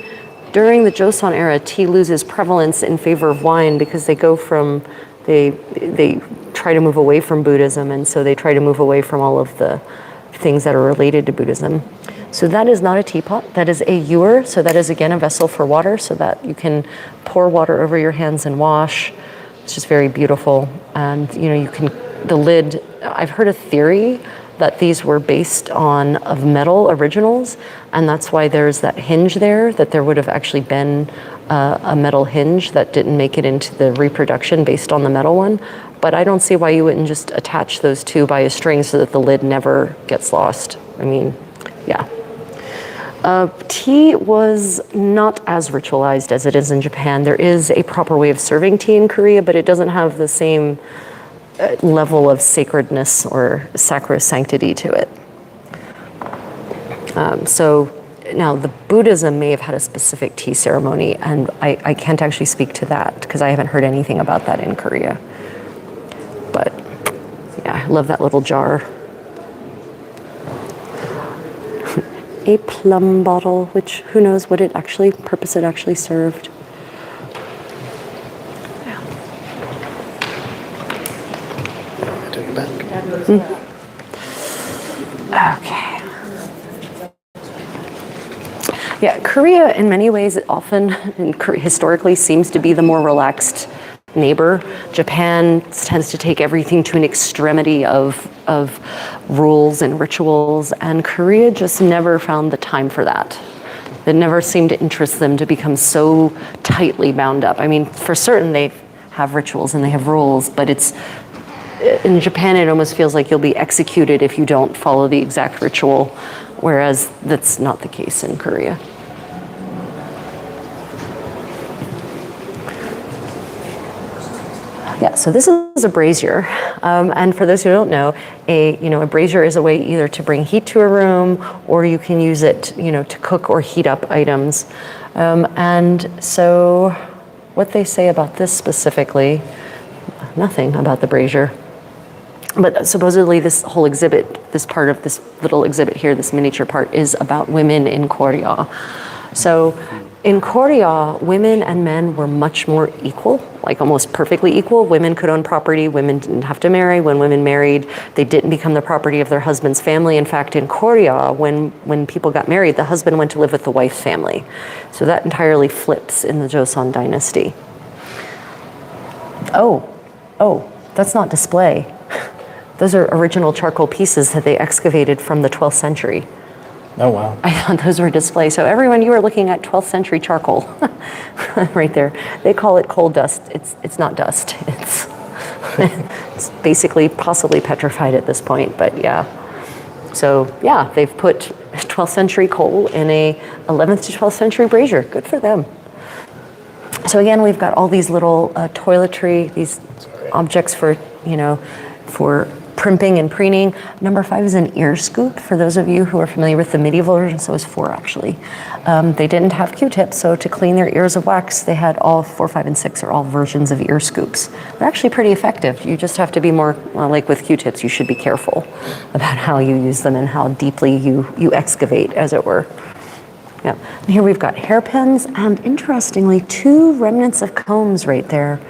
the Joseon era, tea loses prevalence in favor of wine because they try to move away from Buddhism, and so they try to move away from all of the things that are related to Buddhism. So that is not a teapot, that is a ewer, so that is again a vessel for water, so that you can pour water over your hands and wash. It's just very beautiful. And the lid, I've heard a theory that these were based of metal originals, and that's why there's that hinge there, that there would have actually been a metal hinge that didn't make it into the reproduction based on the metal one. But I don't see why you wouldn't just attach those two by a string so that the lid never gets lost. I mean, yeah. Tea was not as ritualized as it is in Japan. There is a proper way of serving tea in Korea, but it doesn't have the same level of sacredness or sacrosanctity to it. So now the Buddhism may have had a specific tea ceremony, and I can't actually speak to that because I haven't heard anything about that in Korea. But yeah, I love that little jar. A plum bottle, which who knows what purpose it actually served. Yeah. Okay. Yeah, Korea in many ways often historically seems to be the more relaxed neighbor. Japan tends to take everything to an extremity of rules and rituals, and Korea just never found the time for that. It never seemed to interest them to become so tightly bound up. I mean, for certain they have rituals and they have rules, but in Japan it almost feels like you'll be executed if you don't follow the exact ritual, whereas that's not the case in Korea. Yeah, so this is a brazier, and for those who don't know, a brazier is a way either to bring heat to a room, or you can use it, to cook or heat up items. And so, what they say about this specifically, nothing about the brazier. But supposedly this whole exhibit, this part of this little exhibit here, this miniature part, is about women in Goryeo. So in Goryeo, women and men were much more equal, like almost perfectly equal. Women could own property, women didn't have to marry. When women married, they didn't become the property of their husband's family. In fact, in Goryeo, when people got married, the husband went to live with the wife's family. So that entirely flips in the Joseon dynasty. Oh, that's not display. Those are original charcoal pieces that they excavated from the 12th century. Oh, wow. I thought those were display. So everyone, you are looking at 12th century charcoal right there. They call it coal dust. It's not dust. It's basically possibly petrified at this point, but yeah. So yeah, they've put 12th century coal in a 11th to 12th century brazier. Good for them. So again, we've got all these little toiletry, these objects for primping and preening. Number 5 is an ear scoop, for those of you who are familiar with the medieval version, so is 4 actually. They didn't have Q-tips, so to clean their ears of wax, they had all 4, 5, and 6 are all versions of ear scoops. They're actually pretty effective. You just have to be more, like with Q-tips, you should be careful about how you use them and how deeply you excavate, as it were. Yeah. And here we've got hairpins, and interestingly, 2 remnants of combs right there.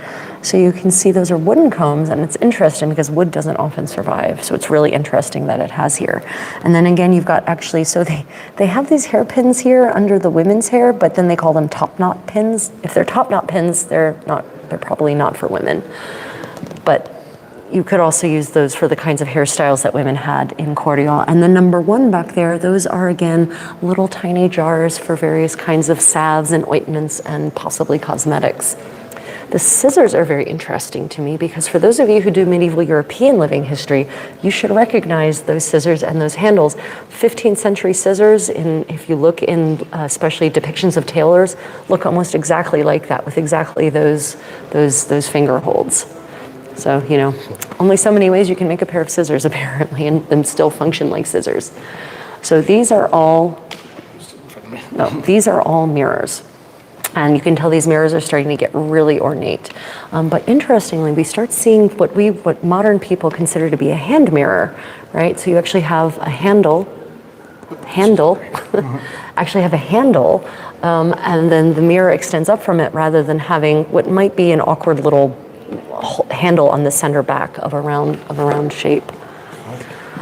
So you can see those are wooden combs, and it's interesting because wood doesn't often survive. So it's really interesting that it has here. And then again, you've got actually, so they have these hairpins here under the women's hair, but then they call them top knot pins. If they're top knot pins, they're probably not for women. But you could also use those for the kinds of hairstyles that women had in Goryeo. And then number 1 back there, those are again little tiny jars for various kinds of salves and ointments and possibly cosmetics. The scissors are very interesting to me because for those of you who do medieval European living history, you should recognize those scissors and those handles. 15th century scissors, if you look in especially depictions of tailors, look almost exactly like that with exactly those finger holds. So, only so many ways you can make a pair of scissors apparently and them still function like scissors. So these are all mirrors. And you can tell these mirrors are starting to get really ornate. But interestingly, we start seeing what modern people consider to be a hand mirror, right? So you actually have a handle, actually have a handle, and then the mirror extends up from it rather than having what might be an awkward little handle on the center back of a round shape.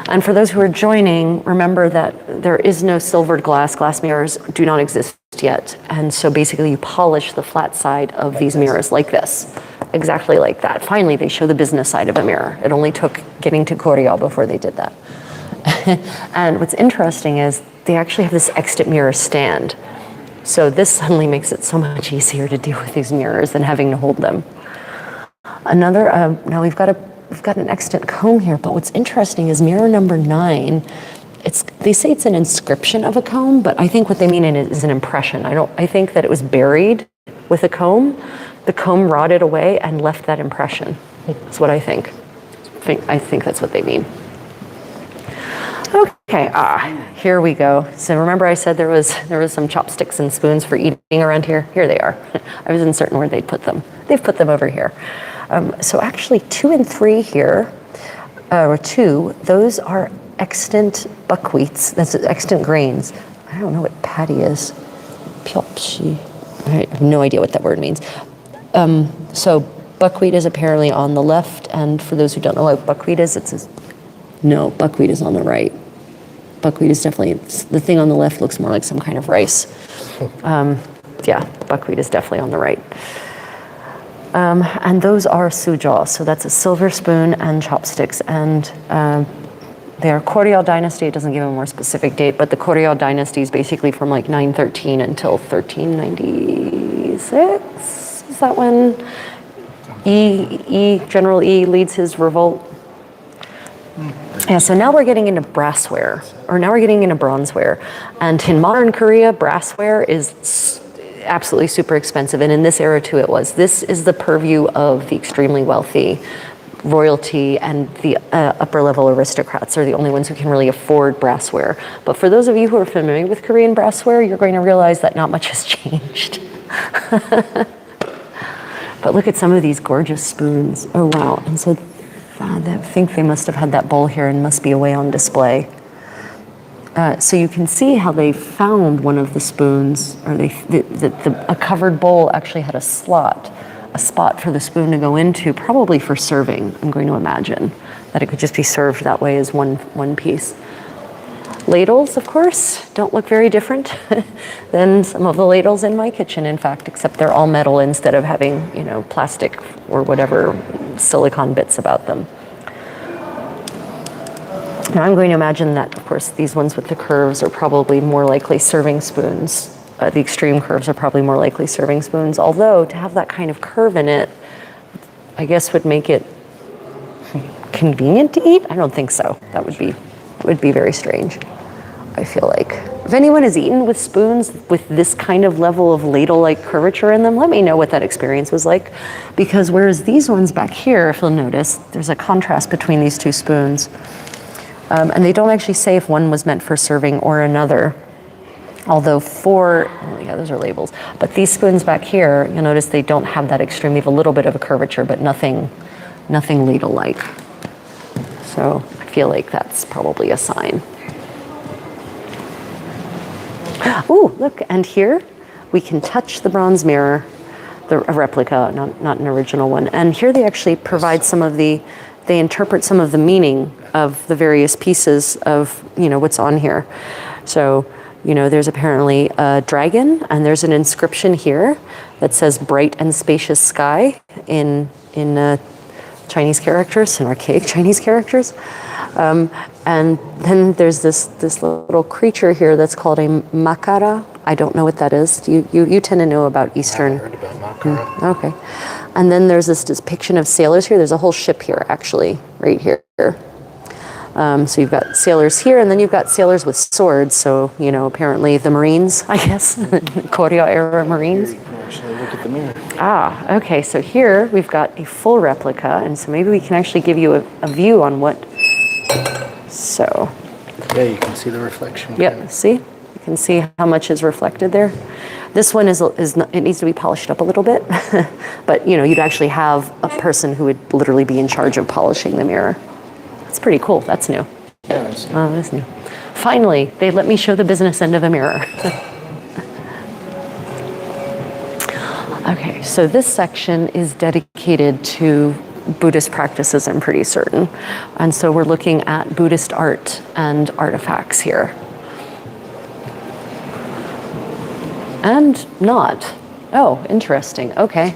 And for those who are joining, remember that there is no silvered glass. Glass mirrors do not exist yet. And so basically you polish the flat side of these mirrors like this, exactly like that. Finally, they show the business side of a mirror. It only took getting to Goryeo before they did that. And what's interesting is they actually have this extant mirror stand. So this suddenly makes it so much easier to deal with these mirrors than having to hold them. Now we've got an extant comb here, but what's interesting is mirror number 9. They say it's an inscription of a comb, but I think what they mean is an impression. I think that it was buried with a comb. The comb rotted away and left that impression. That's what I think. I think that's what they mean. Okay, here we go. So remember I said there was some chopsticks and spoons for eating around here? Here they are. I was uncertain where they'd put them. They've put them over here. So actually 2 and 3 here, or 2, those are extant buckwheats, that's extant grains. I don't know what patty is. Pyopshi. I have no idea what that word means. So buckwheat is apparently on the left, and for those who don't know what buckwheat is, it's No, buckwheat is on the right. Buckwheat is definitely, the thing on the left looks more like some kind of rice. Yeah, buckwheat is definitely on the right. And those are suja, so that's a silver spoon and chopsticks. And they are Goryeo dynasty. It doesn't give a more specific date, but the Goryeo dynasty is basically from like 913 until 1396. Is that when General E leads his revolt? Yeah, so now we're getting into brassware, or now we're getting into bronzeware. And in modern Korea, brassware is absolutely super expensive, and in this era too it was. This is the purview of the extremely wealthy, royalty, and the upper level aristocrats are the only ones who can really afford brassware. But for those of you who are familiar with Korean brassware, you're going to realize that not much has changed. But look at some of these gorgeous spoons. Oh wow, and so I think they must have had that bowl here and must be away on display. So you can see how they found one of the spoons, or a covered bowl actually had a spot for the spoon to go into, probably for serving. I'm going to imagine that it could just be served that way as one piece. Ladles, of course, don't look very different than some of the ladles in my kitchen, in fact, except they're all metal instead of having, plastic or whatever silicone bits about them. Now I'm going to imagine that, of course, these ones with the curves are probably more likely serving spoons. The extreme curves are probably more likely serving spoons, although to have that kind of curve in it, I guess would make it convenient to eat? I don't think so. That would be very strange, I feel like. If anyone has eaten with spoons with this kind of level of ladle-like curvature in them, let me know what that experience was like. Because whereas these ones back here, if you'll notice, there's a contrast between these two spoons. And they don't actually say if one was meant for serving or another. Although those are labels. But these spoons back here, you'll notice they don't have that extreme. They have a little bit of a curvature, but nothing ladle-like. So I feel like that's probably a sign. Ooh, look, and here we can touch the bronze mirror, a replica, not an original one. And here they actually provide they interpret some of the meaning of the various pieces of, what's on here. So, there's apparently a dragon, and there's an inscription here that says bright and spacious sky in Chinese characters, in archaic Chinese characters. And then there's this little creature here that's called a makara. I don't know what that is. You tend to know about Eastern. I heard about makara. Okay. And then there's this depiction of sailors here. There's a whole ship here, actually, right here. So you've got sailors here, and then you've got sailors with swords. So, apparently the Marines, I guess, Goryeo era Marines. You can actually look at the mirror. Ah, okay. So here we've got a full replica, and so maybe we can actually give you a view on what. So. Yeah, you can see the reflection. Yep. See, you can see how much is reflected there. This one is not, it needs to be polished up a little bit, but you'd actually have a person who would literally be in charge of polishing the mirror. It's pretty cool. That's new. Yeah, That's new. Finally, they let me show the business end of a mirror. Okay, so this section is dedicated to Buddhist practices, I'm pretty certain. And so we're looking at Buddhist art and artifacts here. And not. Oh, interesting. Okay.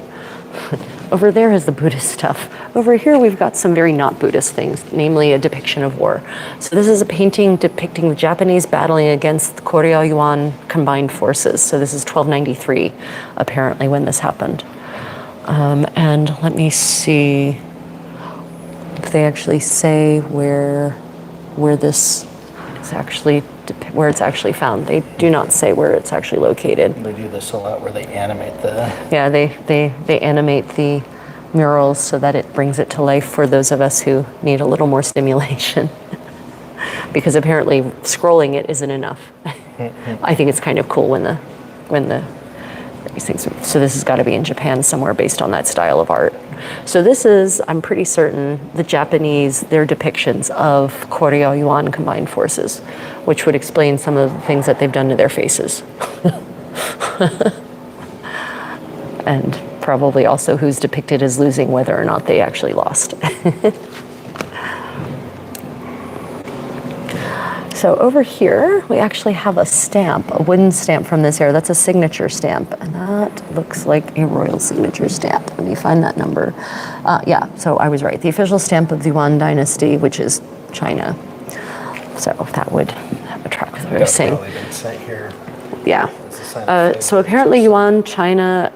Over there is the Buddhist stuff. Over here we've got some very not Buddhist things, namely a depiction of war. So this is a painting depicting the Japanese battling against the Goryeo Yuan combined forces. So this is 1293, apparently, when this happened. And let me see if they actually say where this is actually where it's actually found. They do not say where it's actually located. They do this a lot where they animate the... Yeah, they animate the murals so that it brings it to life for those of us who need a little more stimulation. Because apparently scrolling it isn't enough. I think it's kind of cool when these things. So this has got to be in Japan somewhere based on that style of art. So this is, I'm pretty certain, the Japanese, their depictions of Goryeo Yuan combined forces, which would explain some of the things that they've done to their faces. And probably also who's depicted as losing, whether or not they actually lost. So over here, we actually have a stamp, a wooden stamp from this era. That's a signature stamp, and that looks like a royal signature stamp. Let me find that number. Yeah, so I was right. The official stamp of the Yuan dynasty, which is China. So that would track with what I was saying. Probably been sent here. Yeah. It's a sign of So apparently Yuan China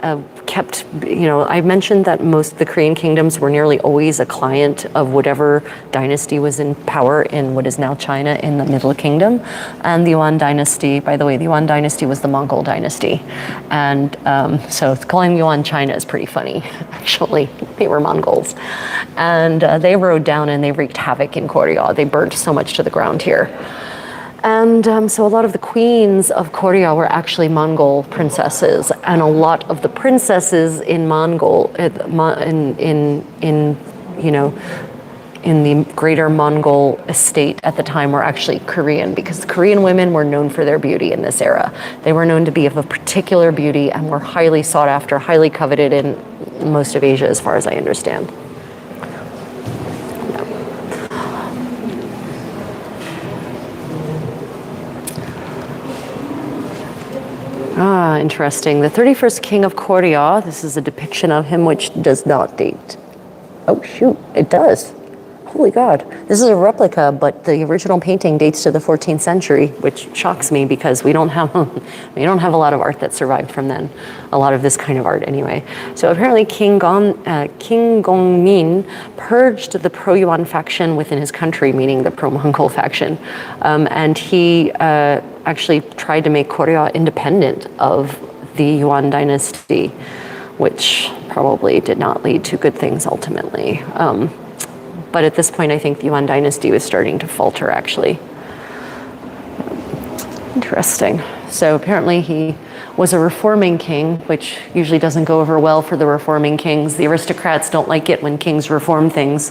kept, I mentioned that most of the Korean kingdoms were nearly always a client of whatever dynasty was in power in what is now China in the Middle Kingdom. And the Yuan dynasty, by the way, the Yuan dynasty was the Mongol dynasty. And so calling Yuan China is pretty funny, actually. They were Mongols. And they rode down and they wreaked havoc in Goryeo. They burnt so much to the ground here. And so a lot of the queens of Goryeo were actually Mongol princesses, and a lot of the princesses in Mongol, in the greater Mongol estate at the time were actually Korean, because Korean women were known for their beauty in this era. They were known to be of a particular beauty and were highly sought after, highly coveted in most of Asia, as far as I understand. Ah, interesting. The 31st king of Goryeo, this is a depiction of him which does not date. Oh shoot, it does. Holy God. This is a replica, but the original painting dates to the 14th century, which shocks me because we don't have a lot of art that survived from then. A lot of this kind of art anyway. So apparently King Gongmin purged the pro-Yuan faction within his country, meaning the pro-Mongol faction. And he actually tried to make Goryeo independent of the Yuan dynasty, which probably did not lead to good things ultimately. But at this point, I think the Yuan dynasty was starting to falter, actually. Interesting. So apparently he was a reforming king, which usually doesn't go over well for the reforming kings. The aristocrats don't like it when kings reform things.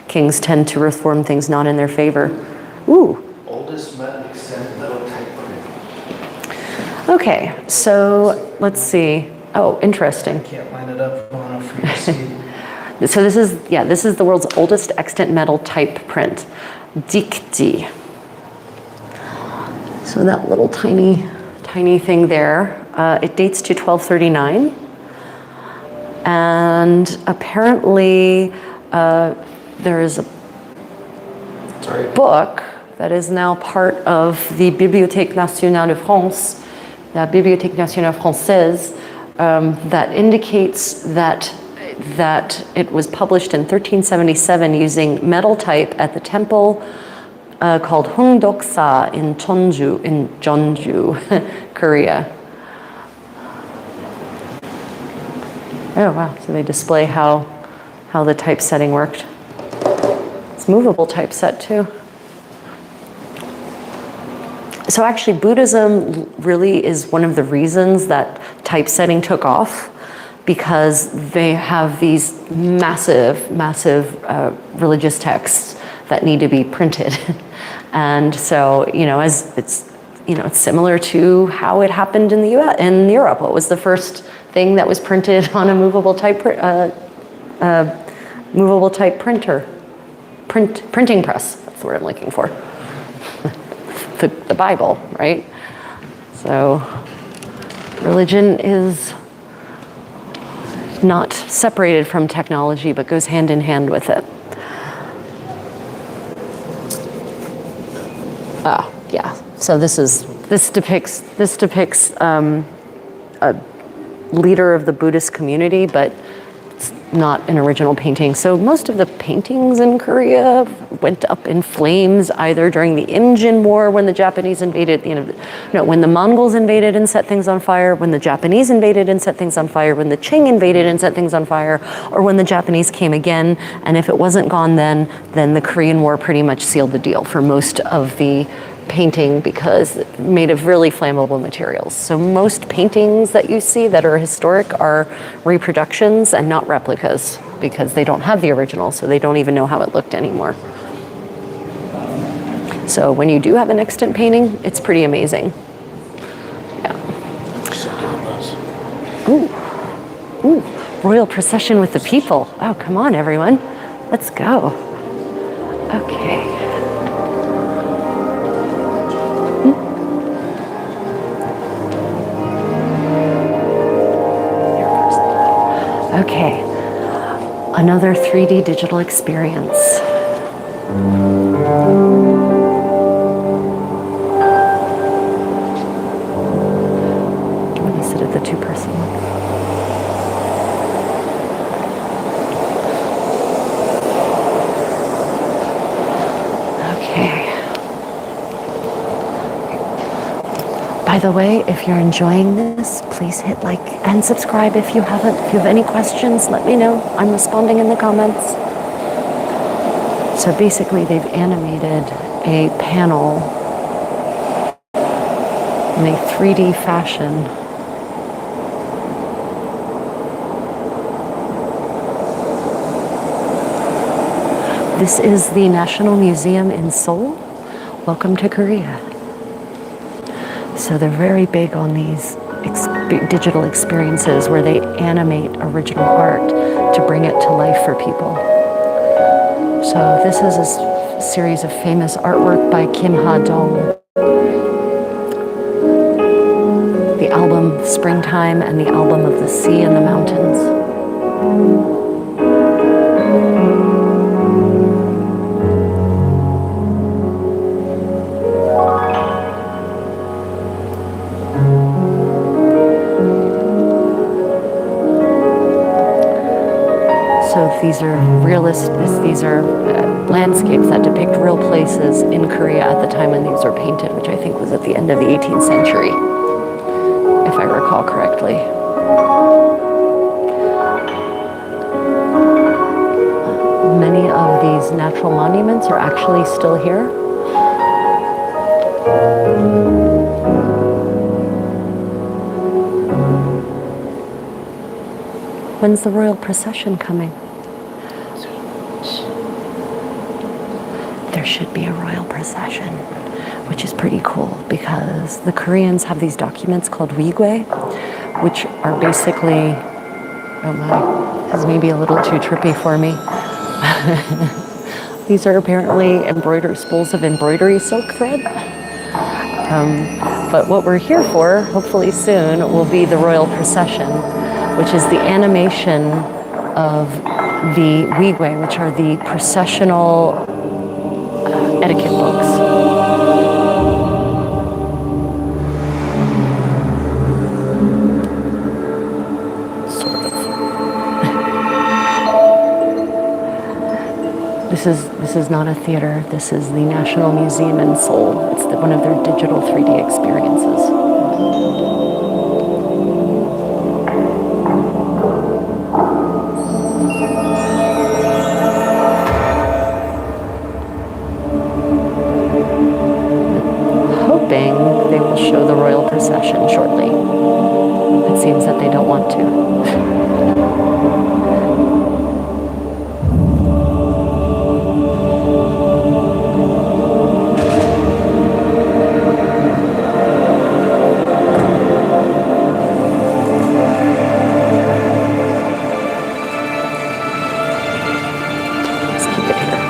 Kings tend to reform things not in their favor. Ooh. Oldest metal type print. Okay, so let's see. Oh, interesting. Can't line it up long enough for you to see. So this is the world's oldest extant metal type print, Dikti. So that little tiny thing there, it dates to 1239. And apparently there is a book that is now part of the Bibliothèque nationale de France, la Bibliothèque nationale française, that indicates that it was published in 1377 using metal type at the temple called Hungdoksa in Jeonju, Korea. Oh wow, so they display how the typesetting worked. It's movable typeset too. So actually Buddhism really is one of the reasons that typesetting took off, because they have these massive religious texts that need to be printed. And so, as it's similar to how it happened in the US, in Europe. What was the first thing that was printed on a movable type printer? Printing press, that's the word I'm looking for. the Bible, right? So religion is not separated from technology, but goes hand in hand with it. Yeah. So this depicts a leader of the Buddhist community, but it's not an original painting. So most of the paintings in Korea went up in flames either during the Imjin War, when the Japanese invaded, when the Mongols invaded and set things on fire, when the Japanese invaded and set things on fire, when the Qing invaded and set things on fire, or when the Japanese came again. And if it wasn't gone then the Korean War pretty much sealed the deal for most of the painting, because it's made of really flammable materials. So most paintings that you see that are historic are reproductions and not replicas, because they don't have the original, so they don't even know how it looked anymore. So when you do have an extant painting, it's pretty amazing. Yeah. Ooh, royal procession with the people. Oh, come on, everyone. Let's go. Okay. Another 3D digital experience. I'm going to sit at the two-person one. By the way, if you're enjoying this, please hit like and subscribe if you haven't. If you have any questions, let me know. I'm responding in the comments. So basically, they've animated a panel in a 3D fashion. This is the National Museum in Seoul. Welcome to Korea. So they're very big on these digital experiences where they animate original art to bring it to life for people. So this is a series of famous artwork by Kim Ha-dong. The album Springtime and the album of the Sea and the Mountains. These are these are landscapes that depict real places in Korea at the time when these were painted, which I think was at the end of the 18th century, if I recall correctly. Many of these natural monuments are actually still here. When's the royal procession coming? There should be a royal procession, which is pretty cool because the Koreans have these documents called wigwe, which are basically, oh my, this is maybe a little too trippy for me. These are apparently spools of embroidery silk thread. But what we're here for, hopefully soon, will be the royal procession, which is the animation of the wigwe, which are the processional etiquette books. Sort of. This is not a theater. This is the National Museum in Seoul. It's one of their digital 3D experiences. They will show the royal procession shortly. It seems that they don't want to. Let's keep it here.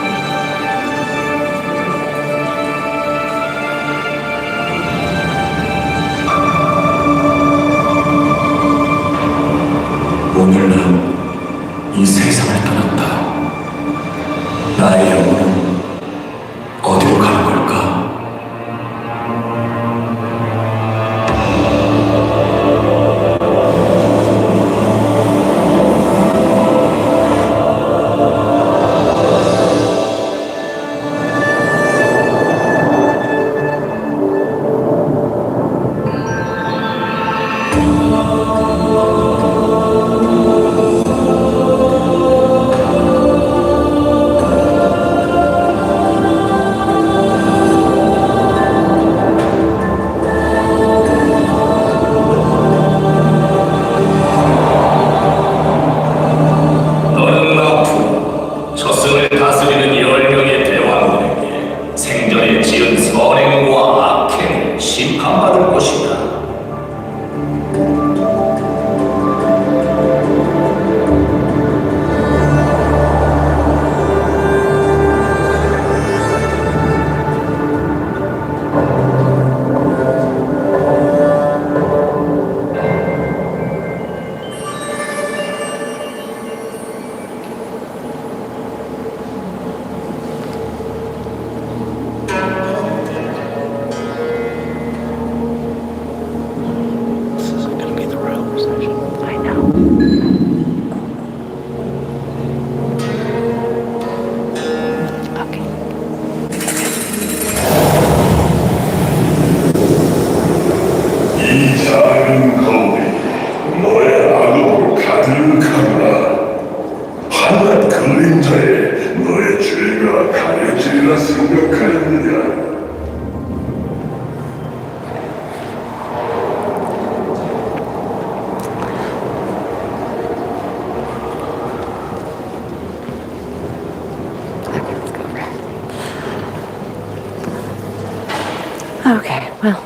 Okay, well,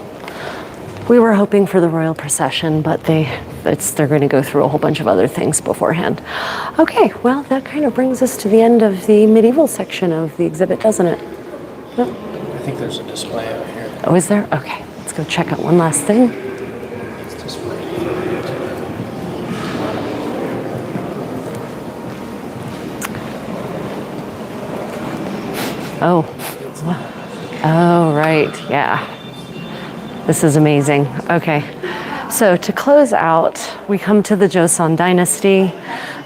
we were hoping for the royal procession, but they're going to go through a whole bunch of other things beforehand. Okay, well, that kind of brings us to the end of the medieval section of the exhibit, doesn't it? Yep. I think there's a display out here. Oh, is there? Okay, let's go check out one last thing. It's displayed. Oh. Oh, right. Yeah. This is amazing. Okay. So to close out, we come to the Joseon dynasty,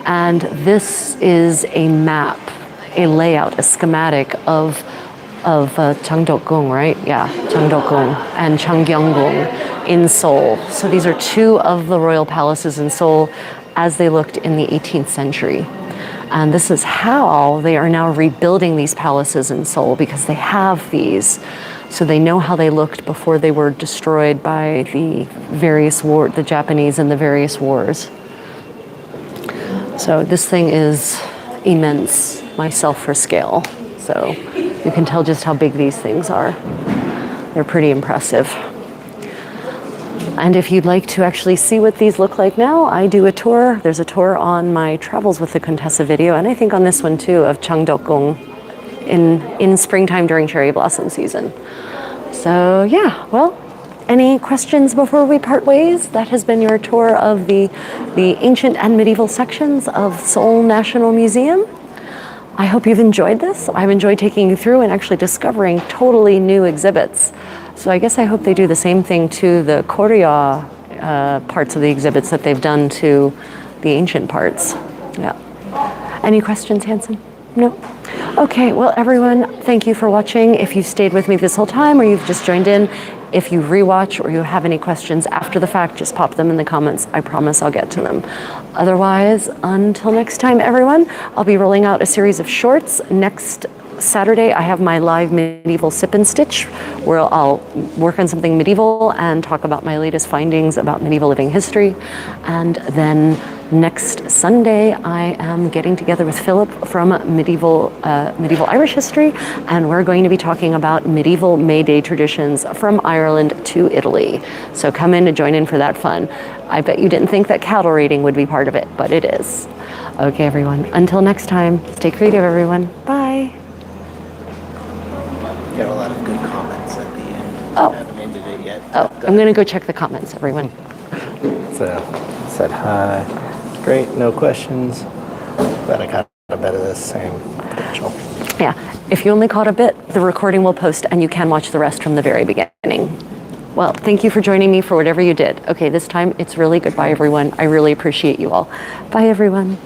and this is a map, a layout, a schematic of Changdeokgung, right? Yeah, Changdeokgung and Changgyeonggung in Seoul. So these are two of the royal palaces in Seoul as they looked in the 18th century. And this is how they are now rebuilding these palaces in Seoul, because they have these. So they know how they looked before they were destroyed by the various the Japanese and the various wars. So this thing is immense, myself for scale. So you can tell just how big these things are. They're pretty impressive. And if you'd like to actually see what these look like now, I do a tour. There's a tour on my Travels with the Contessa video, and I think on this one too, of Changdeokgung in springtime during cherry blossom season. So yeah, well, any questions before we part ways? That has been your tour of the ancient and medieval sections of Seoul National Museum. I hope you've enjoyed this. I've enjoyed taking you through and actually discovering totally new exhibits. So I guess I hope they do the same thing to the Goryeo parts of the exhibits that they've done to the ancient parts. Yeah. Any questions, Hanson? No? Okay, well, everyone, thank you for watching. If you've stayed with me this whole time or you've just joined in, if you rewatch or you have any questions after the fact, just pop them in the comments. I promise I'll get to them. Otherwise, until next time, everyone, I'll be rolling out a series of shorts. Next Saturday, I have my live medieval sip and stitch, where I'll work on something medieval and talk about my latest findings about medieval living history. And then next Sunday, I am getting together with Philip from medieval Irish history, and we're going to be talking about medieval May Day traditions from Ireland to Italy. So come in to join in for that fun. I bet you didn't think that cattle raiding would be part of it, but it is. Okay, everyone. Until next time, stay creative, everyone. Bye. Got a lot of good comments at the end. Oh. I haven't ended it yet. Oh, I'm going to go check the comments, everyone. So, said hi. Great, no questions. But I got a bit of this same potential. Yeah, if you only caught a bit, the recording will post and you can watch the rest from the very beginning. Well, thank you for joining me for whatever you did. Okay, this time it's really goodbye, everyone. I really appreciate you all. Bye, everyone.